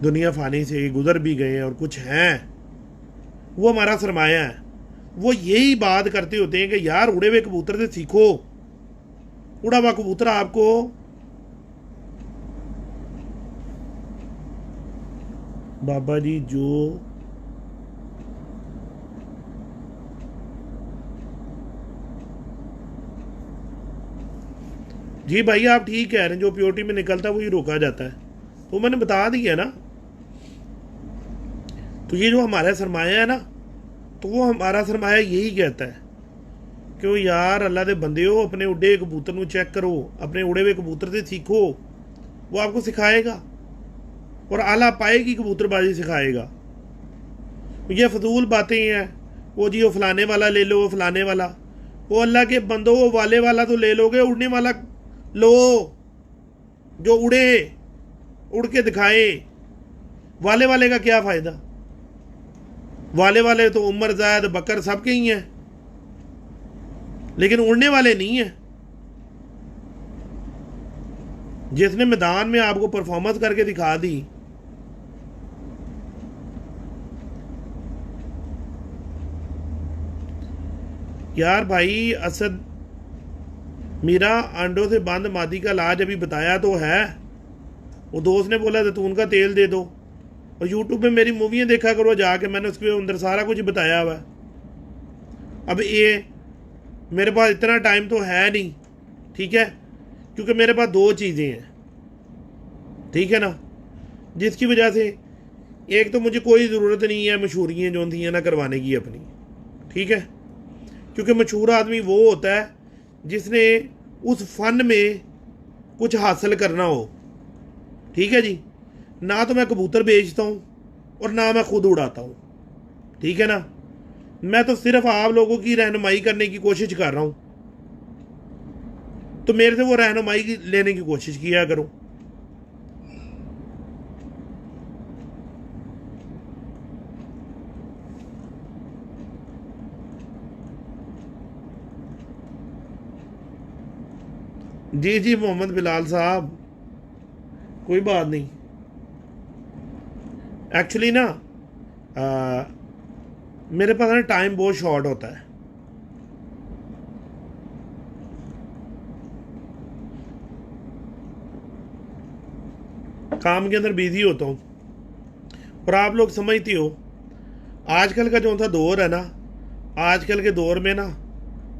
दुनिया फानी से गुजर भी गए और कुछ हैं, वो हमारा सरमाया है। वो यही बात करते होते हैं कि यार उड़े हुए कबूतर से सीखो। उड़ा हुआ कबूतर आपको बाबा जी जो जी भाई आप ठीक कह रहे हैं, जो प्योरिटी में निकलता है वही रोका जाता है, तो मैंने बता दिया ना। तो ये जो हमारा सरमाया है ना, तो वो हमारा सरमाया यही कहता है क्यों यार अल्लाह के बंदे हो, अपने उड़े कबूतर को चेक करो, अपने उड़े हुए कबूतर से सीखो, वो आपको सिखाएगा और आला पाएगी कबूतरबाजी सिखाएगा। ये फजूल बातें हैं, वो जी वो फलाने वाला ले लो, वो फलाने वाला, वो अल्लाह के बंदो वो वाले वाला तो ले लोगे, उड़ने वाला लो जो उड़े, उड़ के दिखाए। वाले वाले का क्या फ़ायदा? वाले वाले तो उमर ज़ैद बकर सबके ही हैं, लेकिन उड़ने वाले नहीं हैं। जिसने मैदान में आपको परफॉर्मेंस करके दिखा दी, यार भाई असद मीरा अंडों से बंद मादी का इलाज अभी बताया तो है। वो दोस्त ने बोला जैतून का तेल दे दो, और यूट्यूब पे मेरी मूवियाँ देखा करो जाके, मैंने उसके अंदर सारा कुछ बताया हुआ है। अब ये मेरे पास इतना टाइम तो है नहीं, ठीक है, क्योंकि मेरे पास दो चीज़ें हैं, ठीक है ना, जिसकी वजह से एक तो मुझे कोई ज़रूरत नहीं है मशहूरियाँ जो थी ना करवाने की अपनी, ठीक है, क्योंकि मशहूर आदमी वो होता है जिसने उस फन में कुछ हासिल करना हो, ठीक है जी। ना तो मैं कबूतर बेचता हूँ और ना मैं खुद उड़ाता हूँ, ठीक है ना। मैं तो सिर्फ आप लोगों की रहनुमाई करने की कोशिश कर रहा हूँ, तो मेरे से वो रहनुमाई लेने की कोशिश किया करो। जी जी मोहम्मद बिलाल साहब, कोई बात नहीं। एक्चुअली ना मेरे पास ना टाइम बहुत शॉर्ट होता है। काम के अंदर बिजी होता हूँ, और आप लोग समझते हो आजकल का जो सा दौर है ना, आजकल के दौर में ना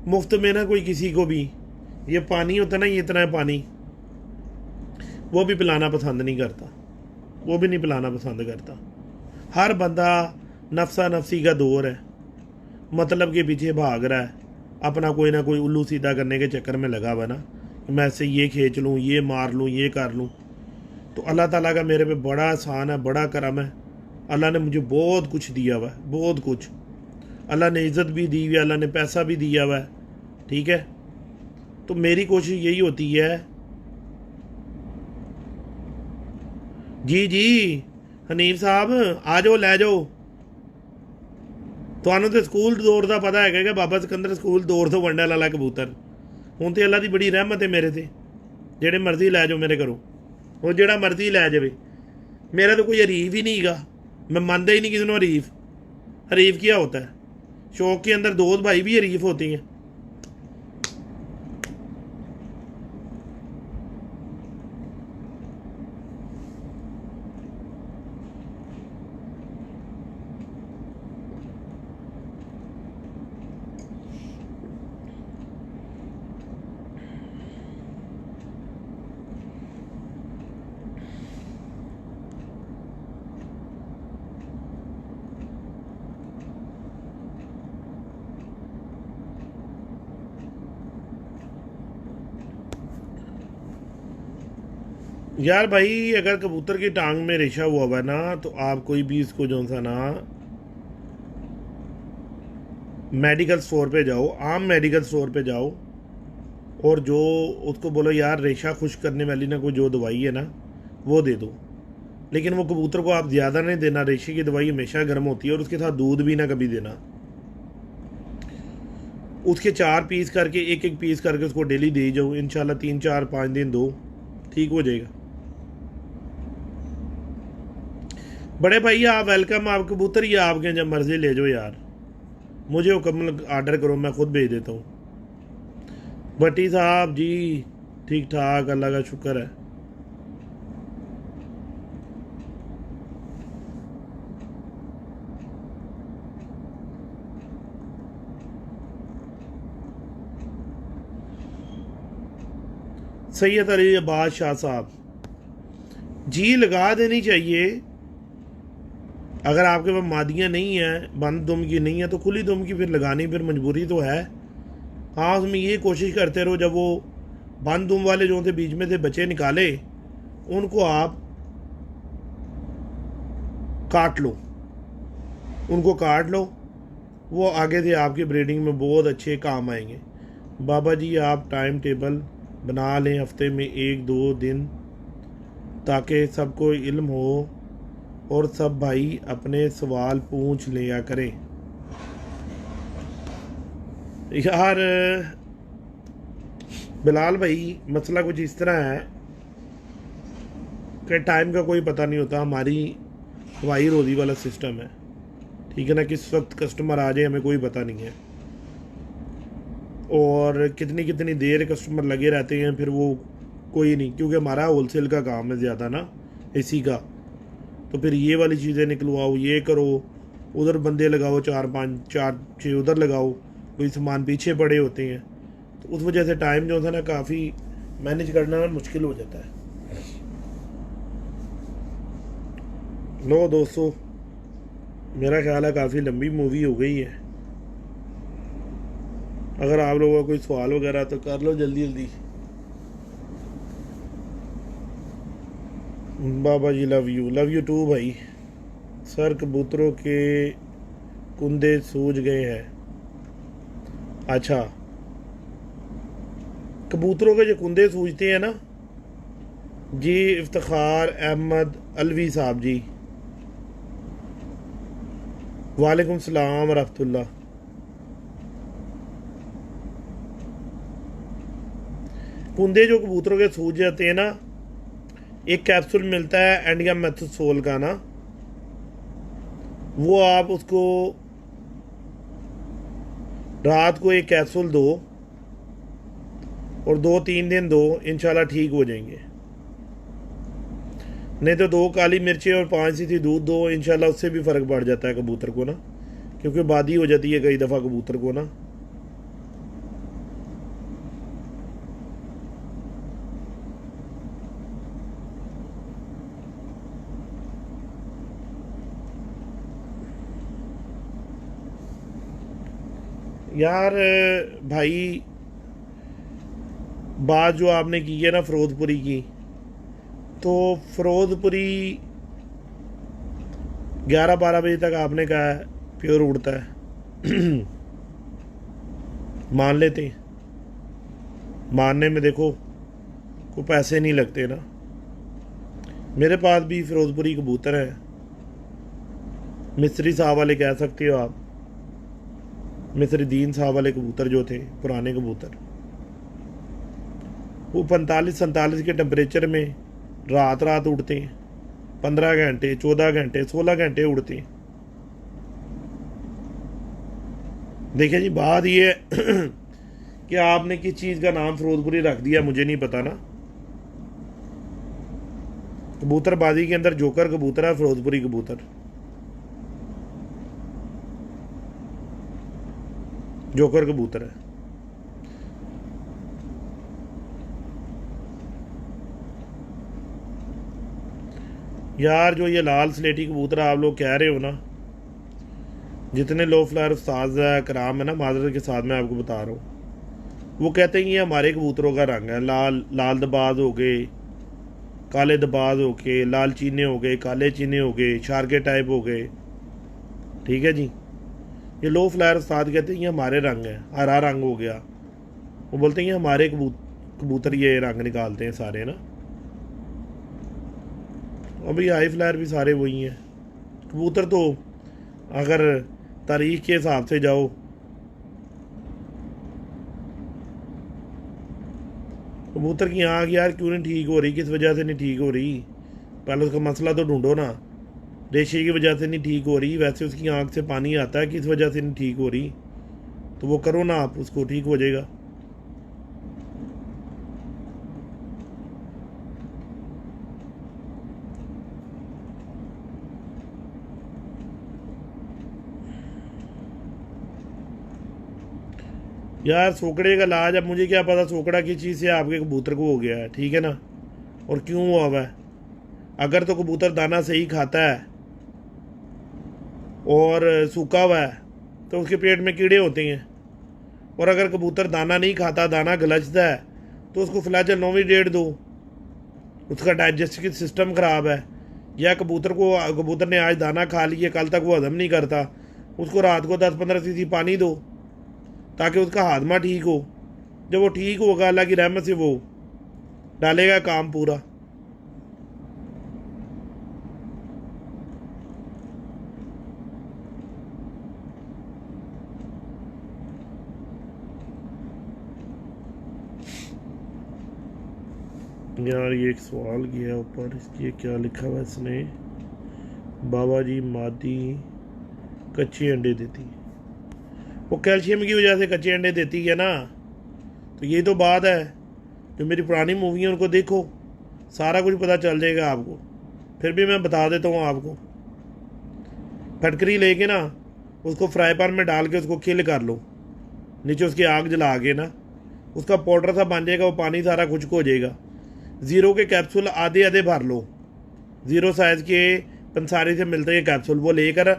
मुफ्त में ना कोई किसी को भी ये पानी होता है ना, ये इतना पानी वो भी पिलाना पसंद नहीं करता, वो भी नहीं पिलाना पसंद करता। हर बंदा नफसा नफसी का दौर है, मतलब के पीछे भाग रहा है, अपना कोई ना कोई उल्लू सीधा करने के चक्कर में लगा हुआ ना, मैं ऐसे ये खींच लूँ, ये मार लूँ, ये कर लूँ। तो अल्लाह ताला का मेरे पे बड़ा एहसान है, बड़ा करम है। अल्लाह ने मुझे बहुत कुछ दिया हुआ है, बहुत कुछ। अल्लाह ने इज़्ज़त भी दी हुई है, अल्लाह ने पैसा भी दिया हुआ है, ठीक है। तो मेरी कोशिश यही होती है। जी जी हनीफ साहब आ जाओ, लै जाओ। ਤੁਹਾਨੂੰ तो स्कूल दौर का पता है कि बाबा सिकंदर स्कूल दौर तो वंडे वाला कबूतर। ਹੁਣ तो अल्लाह की बड़ी रहमत है मेरे से, जेड़े मर्जी लै जाओ मेरे घरों, वो जेड़ा मर्जी लै जाए। मेरा तो कोई हरीफ ही नहीं गा, मैं मानता ही नहीं किसी को हरीफ। हरीफ क्या होता है? शौक के अंदर दोस्त भाई भी हरीफ होती हैं। यार भाई अगर कबूतर की टांग में रेशा हुआ हुआ ना, तो आप कोई भी इसको जो सा ना मेडिकल स्टोर पे जाओ, आम मेडिकल स्टोर पे जाओ, और जो उसको बोलो यार रेशा खुश करने वाली ना कोई जो दवाई है ना वो दे दो। लेकिन वो कबूतर को आप ज़्यादा नहीं देना, रेशे की दवाई हमेशा गर्म होती है, और उसके साथ दूध भी ना कभी देना। उसके 4 पीस करके, एक एक पीस करके उसको डेली दे जाओ, इंशाल्लाह 3 4 5 दिन दो, ठीक हो जाएगा। बड़े भाई आप वेलकम, आप कबूतर ही आपके जब मर्जी ले जाओ यार, मुझे हुक्म आर्डर करो, मैं खुद भेज देता हूँ। भट्टी साहब जी ठीक ठाक, अल्लाह का शुक्र है। सैयद अली अब्बास शाह साहब जी लगा देनी चाहिए। अगर आपके पास मादियाँ नहीं हैं, बंद दुम की नहीं है, तो खुली दुम की फिर लगानी फिर मजबूरी तो है। हाँ उसमें ये कोशिश करते रहो, जब वो बंद दुम वाले जो थे बीच में से बच्चे निकाले उनको आप काट लो, उनको काट लो, वो आगे से आपकी ब्रीडिंग में बहुत अच्छे काम आएंगे। बाबा जी आप टाइम टेबल बना लें हफ्ते में 1-2 दिन, ताकि सबको इल्म हो और सब भाई अपने सवाल पूछ लिया करें। यार बिलाल भाई मसला कुछ इस तरह है कि टाइम का कोई पता नहीं होता, हमारी हवाई रोजी वाला सिस्टम है, ठीक है ना, किस वक्त कस्टमर आ जाए हमें कोई पता नहीं है, और कितनी कितनी देर कस्टमर लगे रहते हैं, फिर वो कोई नहीं, क्योंकि हमारा होलसेल का काम है ज़्यादा ना इसी का, तो फिर ये वाली चीज़ें निकलवाओ, ये करो, उधर बंदे लगाओ 4-5 4-6 उधर लगाओ, कोई सामान पीछे पड़े होते हैं, तो उस वजह से टाइम जो था ना काफ़ी मैनेज करना मुश्किल हो जाता है। लो दोस्तों मेरा ख्याल है काफ़ी लंबी मूवी हो गई है, अगर आप लोगों का कोई सवाल वगैरह तो कर लो जल्दी जल्दी। बाबा जी लव यू टू भाई। सर कबूतरों के कुंदे सूज गए हैं। अच्छा कबूतरों के जो कुंदे सूजते हैं ना जी, इफ्तिखार अहमद अलवी साहब जी, वालेकुम सलाम रहमतुल्लाह। कुंदे जो कबूतरों के सूज जाते हैं ना, एक कैप्सूल मिलता है एंडिया मेथोसोल का ना, वो आप उसको रात को एक कैप्सूल दो और 2-3 दिन दो, इंशाल्लाह ठीक हो जाएंगे। नहीं तो 2 काली मिर्चें और 5 सीसी दूध दो, इंशाल्लाह उससे भी फ़र्क पड़ जाता है कबूतर को ना, क्योंकि बादी हो जाती है कई दफ़ा कबूतर को ना। यार भाई बात जो आपने की है ना फ़िरोज़पुरी की, तो फ़िरोज़पुरी 11-12 बजे तक आपने कहा है प्योर उड़ता है मान लेते हैं, मानने में देखो कोई पैसे नहीं लगते ना। मेरे पास भी फ़िरोज़पुरी कबूतर है, मिस्री साहब वाले कह सकते हो आप, मिस्री दीन साहब वाले कबूतर जो थे पुराने कबूतर, वो 45-47 के टेम्परेचर में रात रात उड़ते हैं, 15 घंटे 14 घंटे 16 घंटे उड़ते हैं। देखिए जी बात ये है कि आपने किस चीज़ का नाम फ़िरोज़पुरी रख दिया मुझे नहीं पता ना। कबूतरबाजी के अंदर जोकर कबूतर है फ़िरोज़पुरी कबूतर, जोकर कबूतर है। यार जो ये लाल स्लेटी कबूतर आप लोग कह रहे हो ना, जितने लो फ्लायर उस्ताद कराम है ना, माजरत के साथ मैं आपको बता रहा हूँ, वो कहते हैं ये हमारे कबूतरों का रंग है, लाल लाल दबाज हो गए, काले दबाज हो गए, लाल चीने हो गए, काले चीने हो गए, शार्के टाइप हो गए, ठीक है जी। ये लो फ्लायर उस्ताद कहते हैं ये हमारे रंग हैं, हरा रंग हो गया, वो बोलते हैं ये हमारे कबूतर ये रंग निकालते हैं सारे ना। अभी हाई फ्लायर भी सारे वही हैं। कबूतर तो अगर तारीख के हिसाब से जाओ, कबूतर की आँख यार क्यों नहीं ठीक हो रही, किस वजह से नहीं ठीक हो रही, पहले उसका मसला तो ढूंढो ना। रेशे की वजह से नहीं ठीक हो रही, वैसे उसकी आँख से पानी आता है, किस वजह से नहीं ठीक हो रही, तो वो करो ना आप, उसको ठीक हो जाएगा। यार सोकड़े का इलाज, अब मुझे क्या पता सोकड़ा किस चीज़ से आपके कबूतर को हो गया है, ठीक है ना, और क्यों हुआ हुआ है। अगर तो कबूतर दाना सही खाता है और सूखा हुआ है तो उसके पेट में कीड़े होते हैं, और अगर कबूतर दाना नहीं खाता, दाना गलचता है, तो उसको फ्लैचल नोविडेट दो, उसका डाइजेस्टिव सिस्टम ख़राब है। या कबूतर ने आज दाना खा लिया, कल तक वो हजम नहीं करता, उसको रात को 10-15 सीसी पानी दो ताकि उसका हाजमा ठीक हो। जब वो ठीक होगा अल्लाह की रहमत से वो डालेगा काम पूरा। यार ये एक सवाल किया ऊपर, इसकी क्या लिखा हुआ इसने, बाबा जी मादी कच्चे अंडे देती, वो कैल्शियम की वजह से कच्चे अंडे देती है ना। तो ये तो बात है, जो मेरी पुरानी मूवी है उनको देखो, सारा कुछ पता चल जाएगा आपको। फिर भी मैं बता देता हूँ आपको, फटकरी लेके ना उसको फ्राई पैन में डाल के उसको किल कर लो, नीचे उसकी आग जला के ना, उसका पाउडर सा बन जाएगा, वो पानी सारा खुश्क हो जाएगा। ज़ीरो के कैप्सूल आधे आधे भर लो, ज़ीरो साइज़ के पंसारी से मिलते हैं कैप्सूल, वो लेकर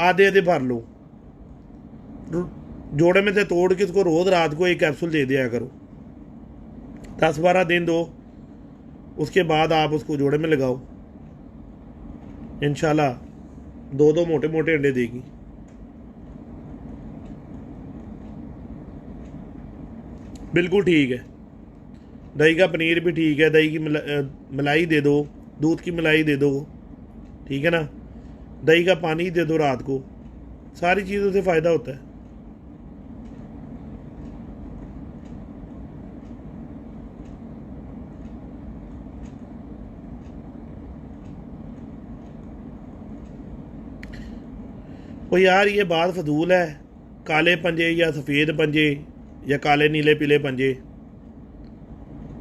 आधे आधे भर लो, जोड़े में से तोड़ के उसको रोज़ रात को एक कैप्सूल दे दिया करो, 10-12 दिन दो, उसके बाद आप उसको जोड़े में लगाओ, इंशाल्लाह 2-2 मोटे मोटे अंडे देगी। बिल्कुल ठीक है। दही का पनीर भी ठीक है, दही की मलाई दे दो, दूध की मलाई दे दो, ठीक है ना, दही का पानी दे दो रात को, सारी चीज़ों से फ़ायदा होता है। वो यार ये बात फजूल है, काले पंजे या सफ़ेद पंजे या काले नीले पीले पंजे।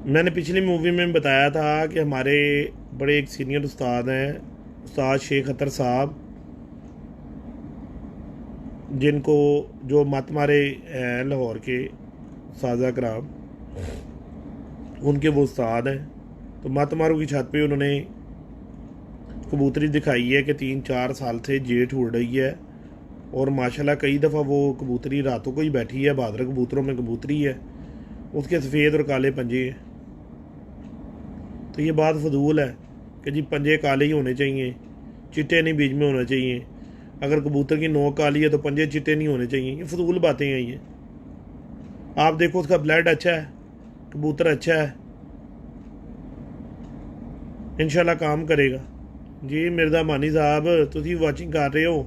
मैंने पिछली मूवी में बताया था कि हमारे बड़े एक सीनियर उस्ताद हैं, उस्ताद शेख अतर साहब, जिनको जो मत मारे हैं लाहौर के साजा कराम, उनके वो उस्ताद हैं। तो मत मारू की छत पे उन्होंने कबूतरी दिखाई है कि 3-4 साल से जेठ उड़ रही है, और माशाल्लाह कई दफ़ा वो कबूतरी रातों को ही बैठी है, बहादुर कबूतरों में कबूतरी है, उसके सफ़ेद और काले पंजे हैं। तो ये बात फजूल है कि जी पंजे काले ही होने चाहिए, चिट्टे नहीं बीच में होने चाहिए, अगर कबूतर की नोक काली है तो पंजे चिट्टे नहीं होने चाहिए, ये फजूल बातें हैं ये। आप देखो उसका ब्लड अच्छा है, कबूतर अच्छा है, इंशाल्लाह काम करेगा। जी मिर्ज़ा मानी साहब तुसी वाचिंग कर रहे हो?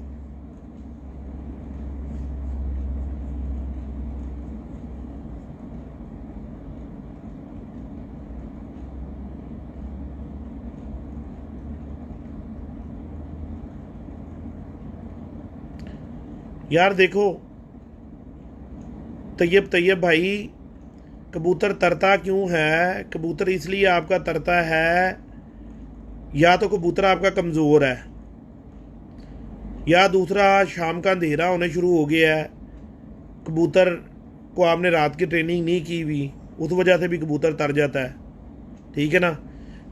यार देखो तैयब भाई, कबूतर तरता क्यों है? कबूतर इसलिए आपका तरता है, या तो कबूतर आपका कमज़ोर है, या दूसरा शाम का अंधेरा होने शुरू हो गया है, कबूतर को आपने रात की ट्रेनिंग नहीं की हुई, उस वजह से भी कबूतर तर जाता है, ठीक है ना।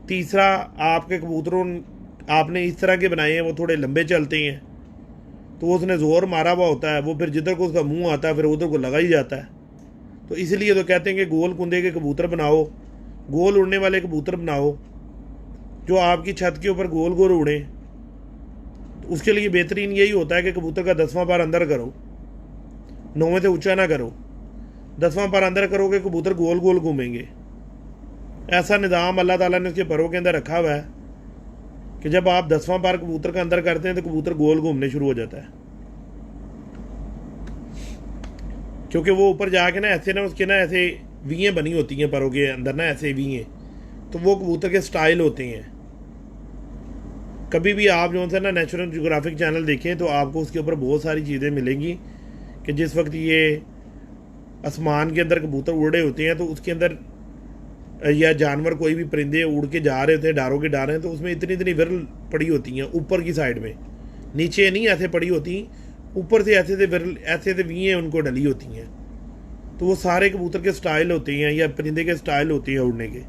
तीसरा आपके कबूतरों आपने इस तरह के बनाए हैं, वो थोड़े लंबे चलते हैं, तो उसने ज़ोर मारा हुआ होता है, वो फिर जिधर को उसका मुंह आता है फिर उधर को लगा ही जाता है। तो इसलिए तो कहते हैं कि गोल कुंदे के कबूतर बनाओ, गोल उड़ने वाले कबूतर बनाओ, जो आपकी छत के ऊपर गोल गोल उड़े। तो उसके लिए बेहतरीन यही होता है कि कबूतर का 10वां बार अंदर करो, 9वें से ऊंचा ना करो, 10वां पर अंदर करोगे कबूतर गोल गोल घूमेंगे। ऐसा निज़ाम अल्लाह ताला ने उसके परों के अंदर रखा हुआ है कि जब आप 10वां पर कबूतर का अंदर करते हैं तो कबूतर गोल घूमने शुरू हो जाता है, क्योंकि वो ऊपर जाके ना ऐसे ना उसके ना ऐसे वीएं बनी होती हैं परों के अंदर ना, ऐसे वीएं, तो वो कबूतर के स्टाइल होते हैं। कभी भी आप जो है ना नेशनल ज्योग्राफिक चैनल देखें तो आपको उसके ऊपर बहुत सारी चीज़ें मिलेंगी कि जिस वक्त ये आसमान के अंदर कबूतर उड़े होते हैं तो उसके अंदर या जानवर कोई भी परिंदे उड़ के जा रहे होते हैं, डारों के डार हैं, तो उसमें इतनी इतनी विरल पड़ी होती हैं ऊपर की साइड में, नीचे नहीं ऐसे पड़ी होती, ऊपर से ऐसे से विरल ऐसे से वीएं उनको डली होती हैं। तो वो सारे कबूतर के स्टाइल होते हैं या परिंदे के स्टाइल होते हैं उड़ने के।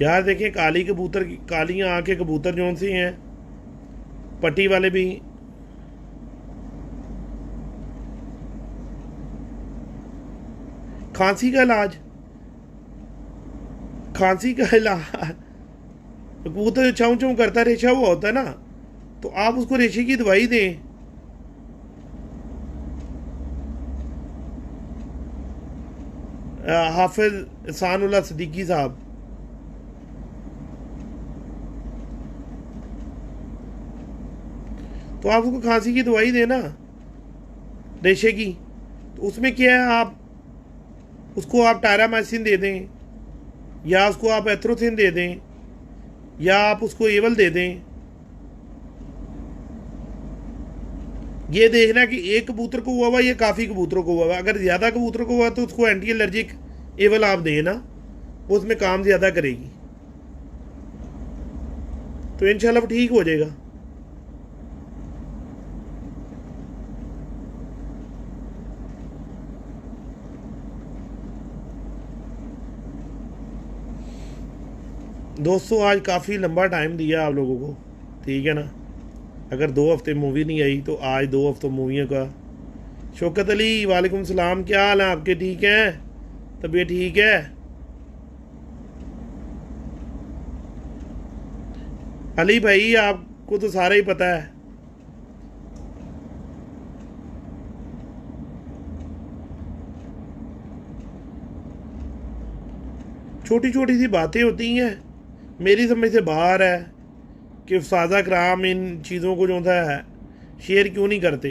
यार देखिए काली कबूतर की कालियाँ आँख के कबूतर जो सी हैं, पट्टी वाले भी, खांसी का इलाज, खांसी का इलाज कबूतर जो चाऊ चाऊ करता रेशा हुआ होता है ना, तो आप उसको रेशे की दवाई दें। हाफिज एहसानुल्लाह सिद्दीकी साहब, तो आप उसको खांसी की दवाई देना रेशे की, तो उसमें क्या है, आप उसको आप टायरामाइसिन दे दें, या उसको आप एथ्रोसिन दे दें, या आप उसको एवल दे दें। ये देखना कि एक कबूतर को हुआ हुआ या काफ़ी कबूतरों को हुआ हुआ। अगर ज़्यादा कबूतरों को हुआ तो उसको एंटी एलर्जिक एवल आप दें ना, वो उसमें काम ज़्यादा करेगी, तो इंशाल्लाह ठीक हो जाएगा। दोस्तों आज काफ़ी लंबा टाइम दिया आप लोगों को, ठीक है ना। अगर 2 हफ्ते मूवी नहीं आई तो आज 2 हफ्तों मूवियों का। शौकत अली वालेकुम सलाम, क्या हाल है आपके, ठीक हैं, तबीयत ठीक है? अली भाई आपको तो सारा ही पता है। छोटी छोटी सी बातें होती हैं, मेरी समझ से बाहर है कि उस्ताद कराम इन चीज़ों को जो है शेयर क्यों नहीं करते।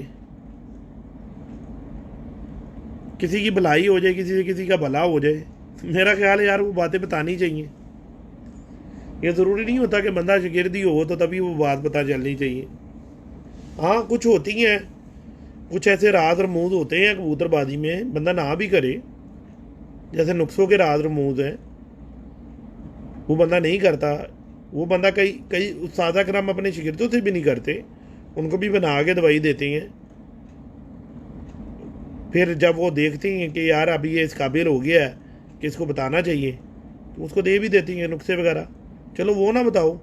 किसी की भलाई हो जाए, किसी से किसी का भला हो जाए, मेरा ख्याल है यार वो बातें बतानी चाहिए। ये ज़रूरी नहीं होता कि बंदा शागिर्दी हो तो तभी वो बात पता चलनी चाहिए। हाँ कुछ होती हैं, कुछ ऐसे राज रमूज होते हैं कबूतरबाजी में, बंदा ना भी करे, जैसे नुस्खों के राज रमूज हैं, वो बंदा नहीं करता। वो बंदा कई कई उस्ताद कराम अपने शागिर्दों से भी नहीं करते, उनको भी बना के दवाई देते हैं। फिर जब वो देखते हैं कि यार अभी ये इस काबिल हो गया है कि इसको बताना चाहिए, तो उसको दे भी देती हैं नुस्खे वगैरह। चलो वो ना बताओ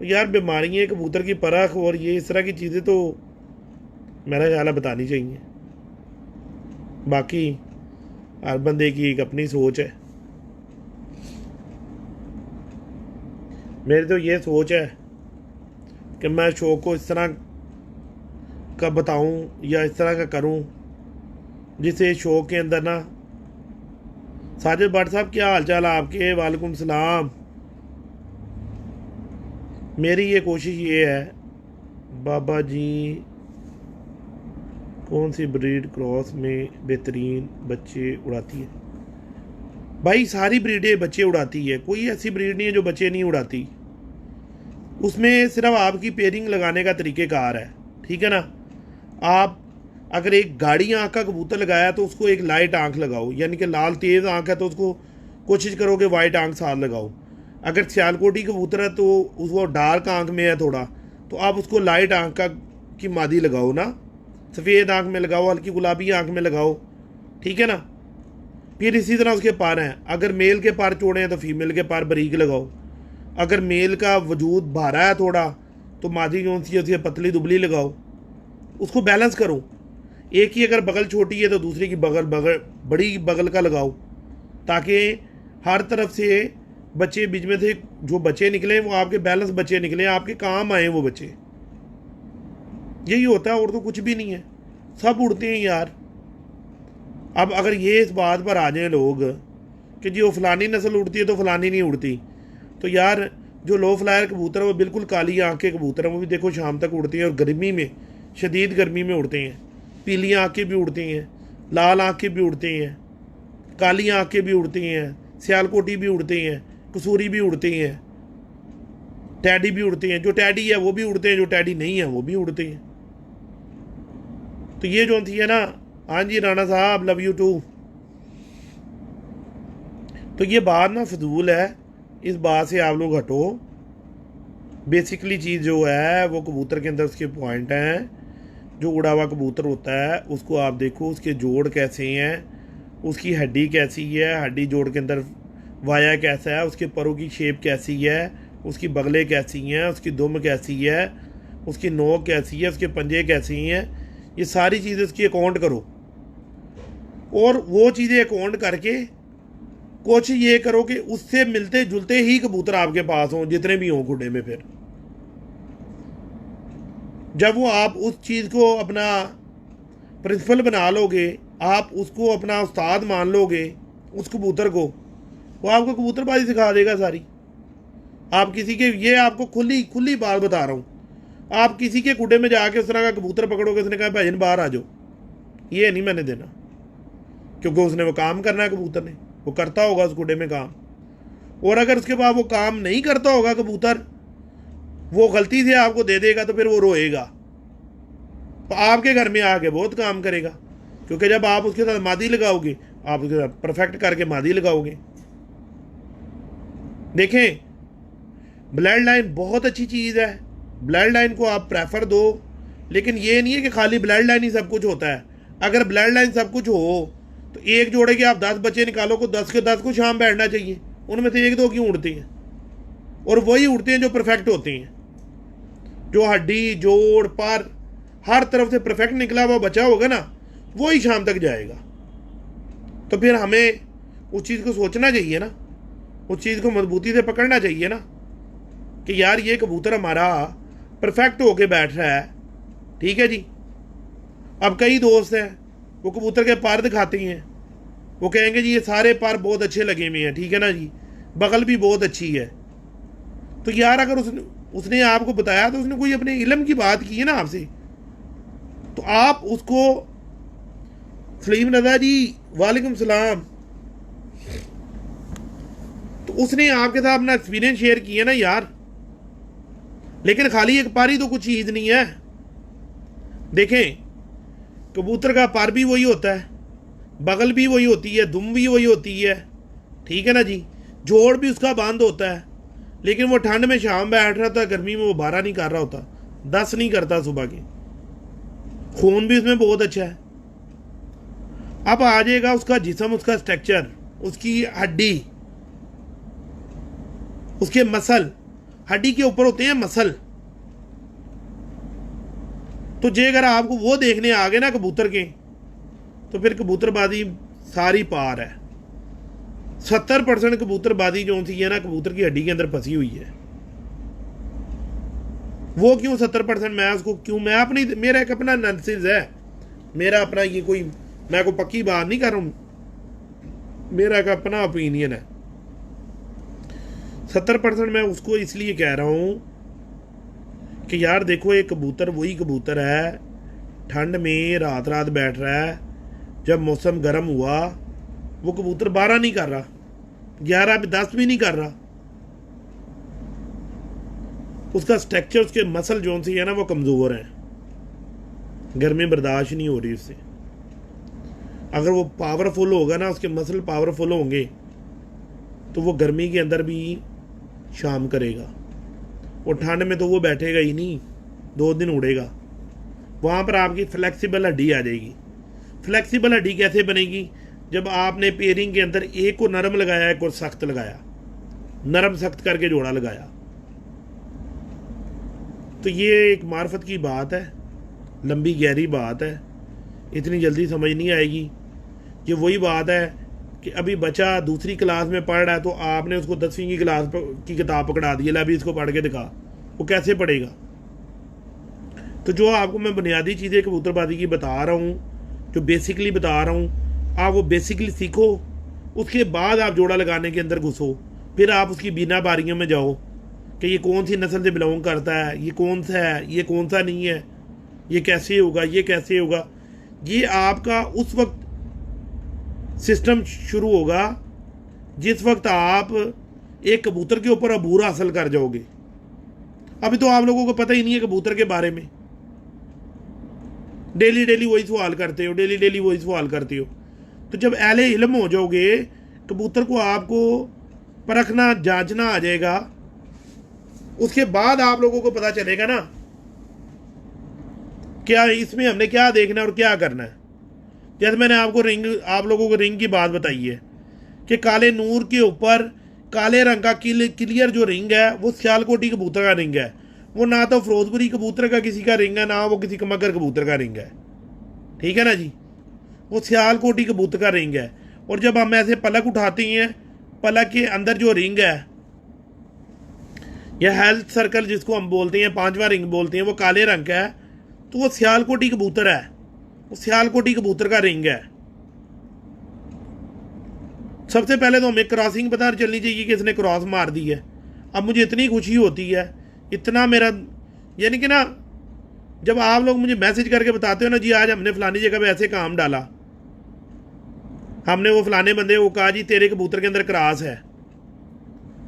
यार, बीमारियाँ कबूतर की परख और ये इस तरह की चीज़ें तो मेरा ख्याल है बतानी चाहिए। बाकी हर बंदे की एक अपनी सोच है। मेरी तो ये सोच है कि मैं शो को इस तरह का बताऊं या इस तरह का करूं जिसे शो के अंदर ना। साजिद भट्ट साहब क्या हाल चाल आपके, वालेकुम सलाम। मेरी ये कोशिश ये है, बाबा जी कौन सी ब्रीड क्रॉस में बेहतरीन बच्चे उड़ाती है? भाई सारी ब्रीडें बच्चे उड़ाती है, कोई ऐसी ब्रीड नहीं है जो बच्चे नहीं उड़ाती। उसमें सिर्फ आपकी पेयरिंग लगाने का तरीक़ेकार है, ठीक है ना। आप अगर एक गाड़ी आँख का कबूतर लगाया तो उसको एक लाइट आँख लगाओ, यानी कि लाल तेज़ आँख है तो उसको कोशिश करो कि वाइट आँख साथ लगाओ। अगर सियालकोटी कबूतर है तो उसको डार्क आँख में है थोड़ा, तो आप उसको लाइट आँख का की मादी लगाओ ना, सफ़ेद आँख में लगाओ, हल्की गुलाबी आँख में लगाओ, ठीक है ना। फिर इसी तरह उसके पर हैं, अगर मेल के पर चौड़े हैं तो फीमेल के पर बारीक लगाओ। अगर मेल का वजूद भारा है थोड़ा तो मादी जो सी है पतली दुबली लगाओ, उसको बैलेंस करो। एक ही अगर बगल छोटी है तो दूसरे की बगल बड़ी बगल का लगाओ, ताकि हर तरफ से बच्चे बीच में से जो बच्चे निकले वो आपके बैलेंस बच्चे निकले, आपके काम आए वो बच्चे। यही होता है और तो कुछ भी नहीं है। सब उड़ते हैं यार। अब अगर ये इस बात पर आ जाए लोग कि जी वो फलानी नस्ल उड़ती है तो फलानी नहीं उड़ती, तो यार जो लो फ्लायर कबूतर है वो बिल्कुल काली आँख के कबूतर हैं, वो भी देखो शाम तक उड़ते हैं और गर्मी में, शदीद गर्मी में उड़ते हैं। पीली आँख के भी उड़ते हैं, लाल आँख के भी उड़ते हैं, काली आँख के भी उड़ते हैं, सियालकोटी भी उड़ते हैं, कसूरी भी उड़ते हैं, टैडी भी उड़ते हैं। जो टैडी है वो भी उड़ते हैं, जो टैडी नहीं है वो भी उड़ते हैं। तो ये जो थी है ना, हाँ जी राणा साहब लव यू टू। तो ये बात ना फजूल है, इस बात से आप लोग हटो। बेसिकली चीज़ जो है वो कबूतर के अंदर उसके पॉइंट हैं। जो उड़ा हुआ कबूतर होता है उसको आप देखो, उसके जोड़ कैसे हैं, उसकी हड्डी कैसी है, हड्डी जोड़ के अंदर वाया कैसा है, उसके परों की शेप कैसी है, उसकी बगलें कैसी हैं, उसकी दुम कैसी है, उसकी नोक कैसी है, उसके पंजे कैसी हैं। ये सारी चीज़ें उसकी अकाउंट करो और वो चीज़ें अकाउंट करके कुछ ये करो कि उससे मिलते जुलते ही कबूतर आपके पास हों, जितने भी हों खुडे में। फिर जब वो आप उस चीज़ को अपना प्रिंसिपल बना लोगे, आप उसको अपना उस्ताद मान लोगे उस कबूतर को, वो आपको कबूतरबाजी सिखा देगा सारी। आप किसी के, ये आपको खुली बात बता रहा हूँ, आप किसी के कुडे में जाके उस तरह का कबूतर पकड़ोगे, उसने कहा भाईजन बाहर आ जाओ, ये नहीं मैंने देना, क्योंकि उसने वो काम करना है, कबूतर ने वो करता होगा उस कुडे में काम। और अगर उसके बाद वो काम नहीं करता होगा कबूतर, वो गलती से आपको दे देगा, तो फिर वो रोएगा, तो आपके घर में आके बहुत काम करेगा। क्योंकि जब आप उसके साथ मादी लगाओगे, आप उसके साथ परफेक्ट करके मादी लगाओगे। देखें, ब्लड लाइन बहुत अच्छी चीज़ है, ब्लड लाइन को आप प्रेफर दो, लेकिन ये नहीं है कि खाली ब्लड लाइन ही सब कुछ होता है। अगर ब्लड लाइन सब कुछ हो तो एक जोड़े के आप 10 बच्चे निकालो को 10 के 10 को शाम बैठना चाहिए, उनमें से एक दो क्यों उड़ते हैं? और वही उड़ते हैं जो परफेक्ट होते हैं, जो हड्डी जोड़ पर हर तरफ से परफेक्ट निकला हुआ बचा होगा ना, वही शाम तक जाएगा। तो फिर हमें उस चीज़ को सोचना चाहिए ना, उस चीज़ को मजबूती से पकड़ना चाहिए ना कि यार ये कबूतर हमारा परफेक्ट होके बैठ रहा है, ठीक है जी। अब कई दोस्त हैं वो कबूतर के पर दिखाते हैं, वो कहेंगे जी ये सारे पर बहुत अच्छे लगे हुए हैं, ठीक है ना जी, बगल भी बहुत अच्छी है। तो यार अगर उसने आपको बताया तो उसने कोई अपने इल्म की बात की है ना आपसे, तो आप उसको, सलीम रजा जी वालेकुम सलाम, तो उसने आपके साथ अपना एक्सपीरियंस शेयर किया ना यार। लेकिन खाली एक पारी तो कुछ चीज़ नहीं है। देखें, कबूतर का पर भी वही होता है, बगल भी वही होती है, दुम भी वही होती है, ठीक है ना जी, जोड़ भी उसका बंद होता है। लेकिन वो ठंड में शाम बैठ रहा था, गर्मी में वो 12 नहीं कर रहा होता, 10 नहीं करता सुबह के। खून भी उसमें बहुत अच्छा है। अब आ जाएगा उसका जिस्म, उसका स्ट्रक्चर, उसकी हड्डी, उसके मसल, हड्डी के ऊपर होते हैं मसल। तो जे अगर आपको वो देखने आ गए ना कबूतर के, तो फिर कबूतरबाजी सारी पार है। 70% कबूतरबाजी जो सी है ना कबूतर की हड्डी के अंदर फंसी हुई है। वो क्यों 70%? मैं उसको क्यों, मैं अपनी, मेरा एक अपना एनालिसिस है, मेरा अपना, ये कोई मैं कोई पक्की बात नहीं कर रहा हूँ, मेरा एक अपना ओपिनियन है। 70% मैं उसको इसलिए कह रहा हूँ कि यार देखो, एक कबूतर वही कबूतर है, ठंड में रात रात बैठ रहा है, जब मौसम गर्म हुआ वो कबूतर 12 नहीं कर रहा, 11 पे 10 भी नहीं कर रहा। उसका स्ट्रक्चर, उसके मसल जो सी है ना वो कमज़ोर हैं, गर्मी बर्दाश्त नहीं हो रही उससे। अगर वो पावरफुल होगा ना, उसके मसल पावरफुल होंगे, तो वो गर्मी के अंदर भी शाम करेगा। और ठंड में तो वो बैठेगा ही नहीं, 2 दिन उड़ेगा। वहाँ पर आपकी फ्लेक्सिबल हड्डी आ जाएगी। फ्लेक्सिबल हड्डी कैसे बनेगी? जब आपने पेयरिंग के अंदर एक को नरम लगाया, एक को सख्त लगाया, नरम सख्त करके जोड़ा लगाया, तो ये एक मार्फत की बात है, लंबी गहरी बात है, इतनी जल्दी समझ नहीं आएगी। ये वही बात है कि अभी बच्चा दूसरी क्लास में पढ़ रहा है तो आपने उसको 10वीं की क्लास की किताब पकड़ा दी, अभी इसको पढ़ के दिखा, वो कैसे पढ़ेगा? तो जो आपको मैं बुनियादी चीज़ें कबूतरबाजी की बता रहा हूँ, जो बेसिकली बता रहा हूँ, आप वो बेसिकली सीखो, उसके बाद आप जोड़ा लगाने के अंदर घुसो, फिर आप उसकी बिना बारियों में जाओ कि ये कौन सी नस्ल से बिलोंग करता है, ये कौन सा है, ये कौन सा नहीं है, ये कैसे होगा, ये कैसे होगा। ये आपका उस वक्त सिस्टम शुरू होगा जिस वक्त आप एक कबूतर के ऊपर अबूर हासिल कर जाओगे। अभी तो आप लोगों को पता ही नहीं है कबूतर के बारे में, डेली डेली वही सवाल करते हो, डेली डेली वही सवाल करते हो। तो जब अहले इल्म हो जाओगे, कबूतर को आपको परखना जांचना आ जाएगा, उसके बाद आप लोगों को पता चलेगा ना क्या इसमें हमने क्या देखना है और क्या करना है। जैसे मैंने आप लोगों को रिंग की बात बताई है कि काले नूर के ऊपर काले रंग का क्लियर जो रिंग है वो सियालकोटी कबूतर का रिंग है, वो ना तो फिरोजपुरी कबूतर का किसी का रिंग है, ना वो किसी मगर कबूतर का रिंग है, ठीक है ना जी, वो सियालकोटी कबूतर का रिंग है। और जब हम ऐसे पलक उठाते हैं, पलक के अंदर जो रिंग है, यह हेल्थ सर्कल जिसको हम बोलते हैं, 5वां रिंग बोलते हैं, वो काले रंग का है, तो वो सियालकोटी कबूतर है, वो सियालकोटी कबूतर का रिंग है। सबसे पहले तो हमें क्रॉसिंग पता चलनी चाहिए कि इसने क्रॉस मार दी है। अब मुझे इतनी खुशी होती है, इतना मेरा, यानी कि ना, जब आप लोग मुझे मैसेज करके बताते हो ना, जी आज हमने फलानी जगह पे ऐसे काम डाला, हमने वो फलाने बंदे को कहा जी तेरे कबूतर के अंदर क्रॉस है,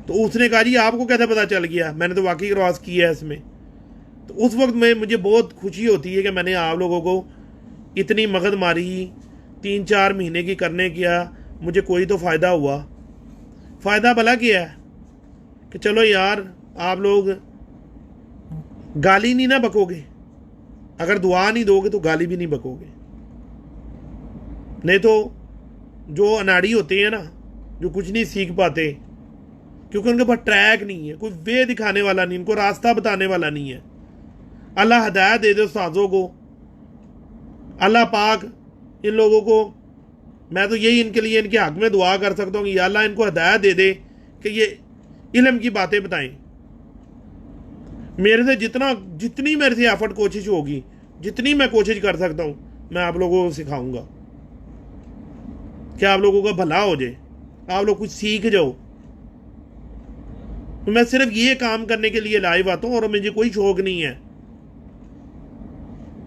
तो उसने कहा जी आपको कैसे पता चल गया, मैंने तो वाकई क्रॉस किया है इसमें। तो उस वक्त में मुझे बहुत खुशी होती है कि मैंने आप लोगों को इतनी मगज मारी, 3-4 महीने की करने किया, मुझे कोई तो फ़ायदा हुआ। फ़ायदा भला क्या है कि चलो यार आप लोग गाली नहीं ना बकोगे, अगर दुआ नहीं दोगे तो गाली भी नहीं बकोगे। नहीं तो जो अनाड़ी होते हैं ना, जो कुछ नहीं सीख पाते क्योंकि उनके पास ट्रैक नहीं है, कोई वे दिखाने वाला नहीं, उनको रास्ता बताने वाला नहीं है। अल्लाह हदायत दे दे उस्तादों को, अल्लाह पाक इन लोगों को, मैं तो यही इनके लिए इनके हक में दुआ कर सकता हूँ कि या अल्लाह इनको हदायत दे दे कि ये इल्म की बातें बताएं। मेरे से जितनी मेरे से एफर्ट कोशिश होगी, जितनी मैं कोशिश कर सकता हूँ, मैं आप लोगों को सिखाऊंगा कि आप लोगों का भला हो जाए, आप लोग कुछ सीख जाओ। तो मैं सिर्फ ये काम करने के लिए लाइव आता हूँ और मुझे कोई शौक नहीं है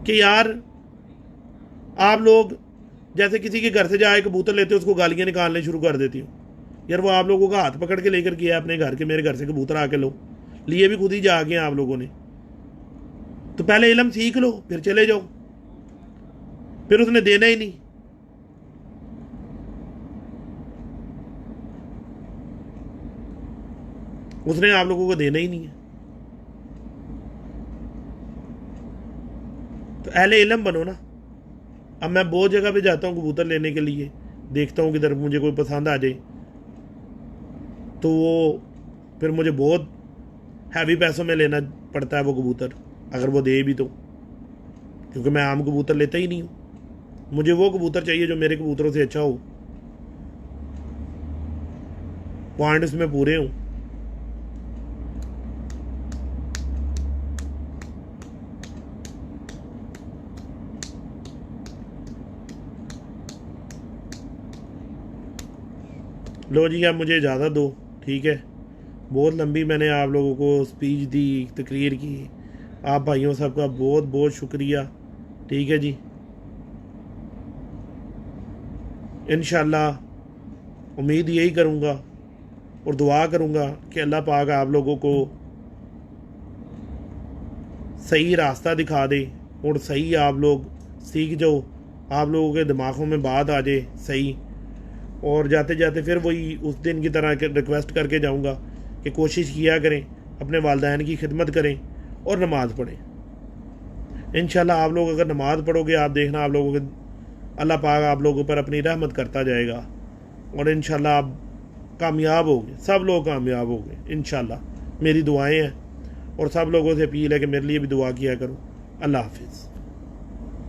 कि यार आप लोग जैसे किसी के घर से जाए कबूतर लेते हो, उसको गालियाँ निकालने शुरू कर देती हो। यार वो आप लोगों का हाथ पकड़ के लेकर गया अपने घर के, मेरे घर से कबूतर आके लो, लिए भी खुद ही जा गए आप लोगों ने। तो पहले इल्म सीख लो, फिर चले जाओ। फिर उसने देना ही नहीं। उसने आप लोगों को देना ही नहीं है। तो अहले इल्म बनो ना। अब मैं बहुत जगह पे जाता हूँ कबूतर लेने के लिए, देखता हूँ किधर मुझे कोई पसंद आ जाए तो वो फिर मुझे बहुत हैवी पैसों में लेना पड़ता है वो कबूतर, अगर वो दे भी तो, क्योंकि मैं आम कबूतर लेता ही नहीं हूँ। मुझे वो कबूतर चाहिए जो मेरे कबूतरों से अच्छा हो, पॉइंट उसमें पूरे हों। लो जी अब मुझे इजाज़त दो, ठीक है। बहुत लंबी मैंने आप लोगों को स्पीच दी, तकरीर की। आप भाइयों सबका बहुत बहुत शुक्रिया, ठीक है जी। इंशाल्लाह उम्मीद यही करूँगा और दुआ करूँगा कि अल्लाह पाक आप लोगों को सही रास्ता दिखा दे और सही आप लोग सीख जाओ, आप लोगों के दिमागों में बात आ जाए सही। और जाते जाते फिर वही उस दिन की तरह रिक्वेस्ट करके जाऊंगा कि कोशिश किया करें, अपने वालिदैन की खिदमत करें और नमाज़ पढ़ें। इंशाल्लाह आप लोग अगर नमाज़ पढ़ोगे, आप देखना आप लोगों के अल्लाह पाक आप लोगों पर अपनी रहमत करता जाएगा और इंशाल्लाह आप कामयाब होगे, सब लोग कामयाब होंगे इंशाल्लाह। मेरी दुआएं हैं और सब लोगों से अपील है कि मेरे लिए भी दुआ किया करो। अल्लाह हाफिज़।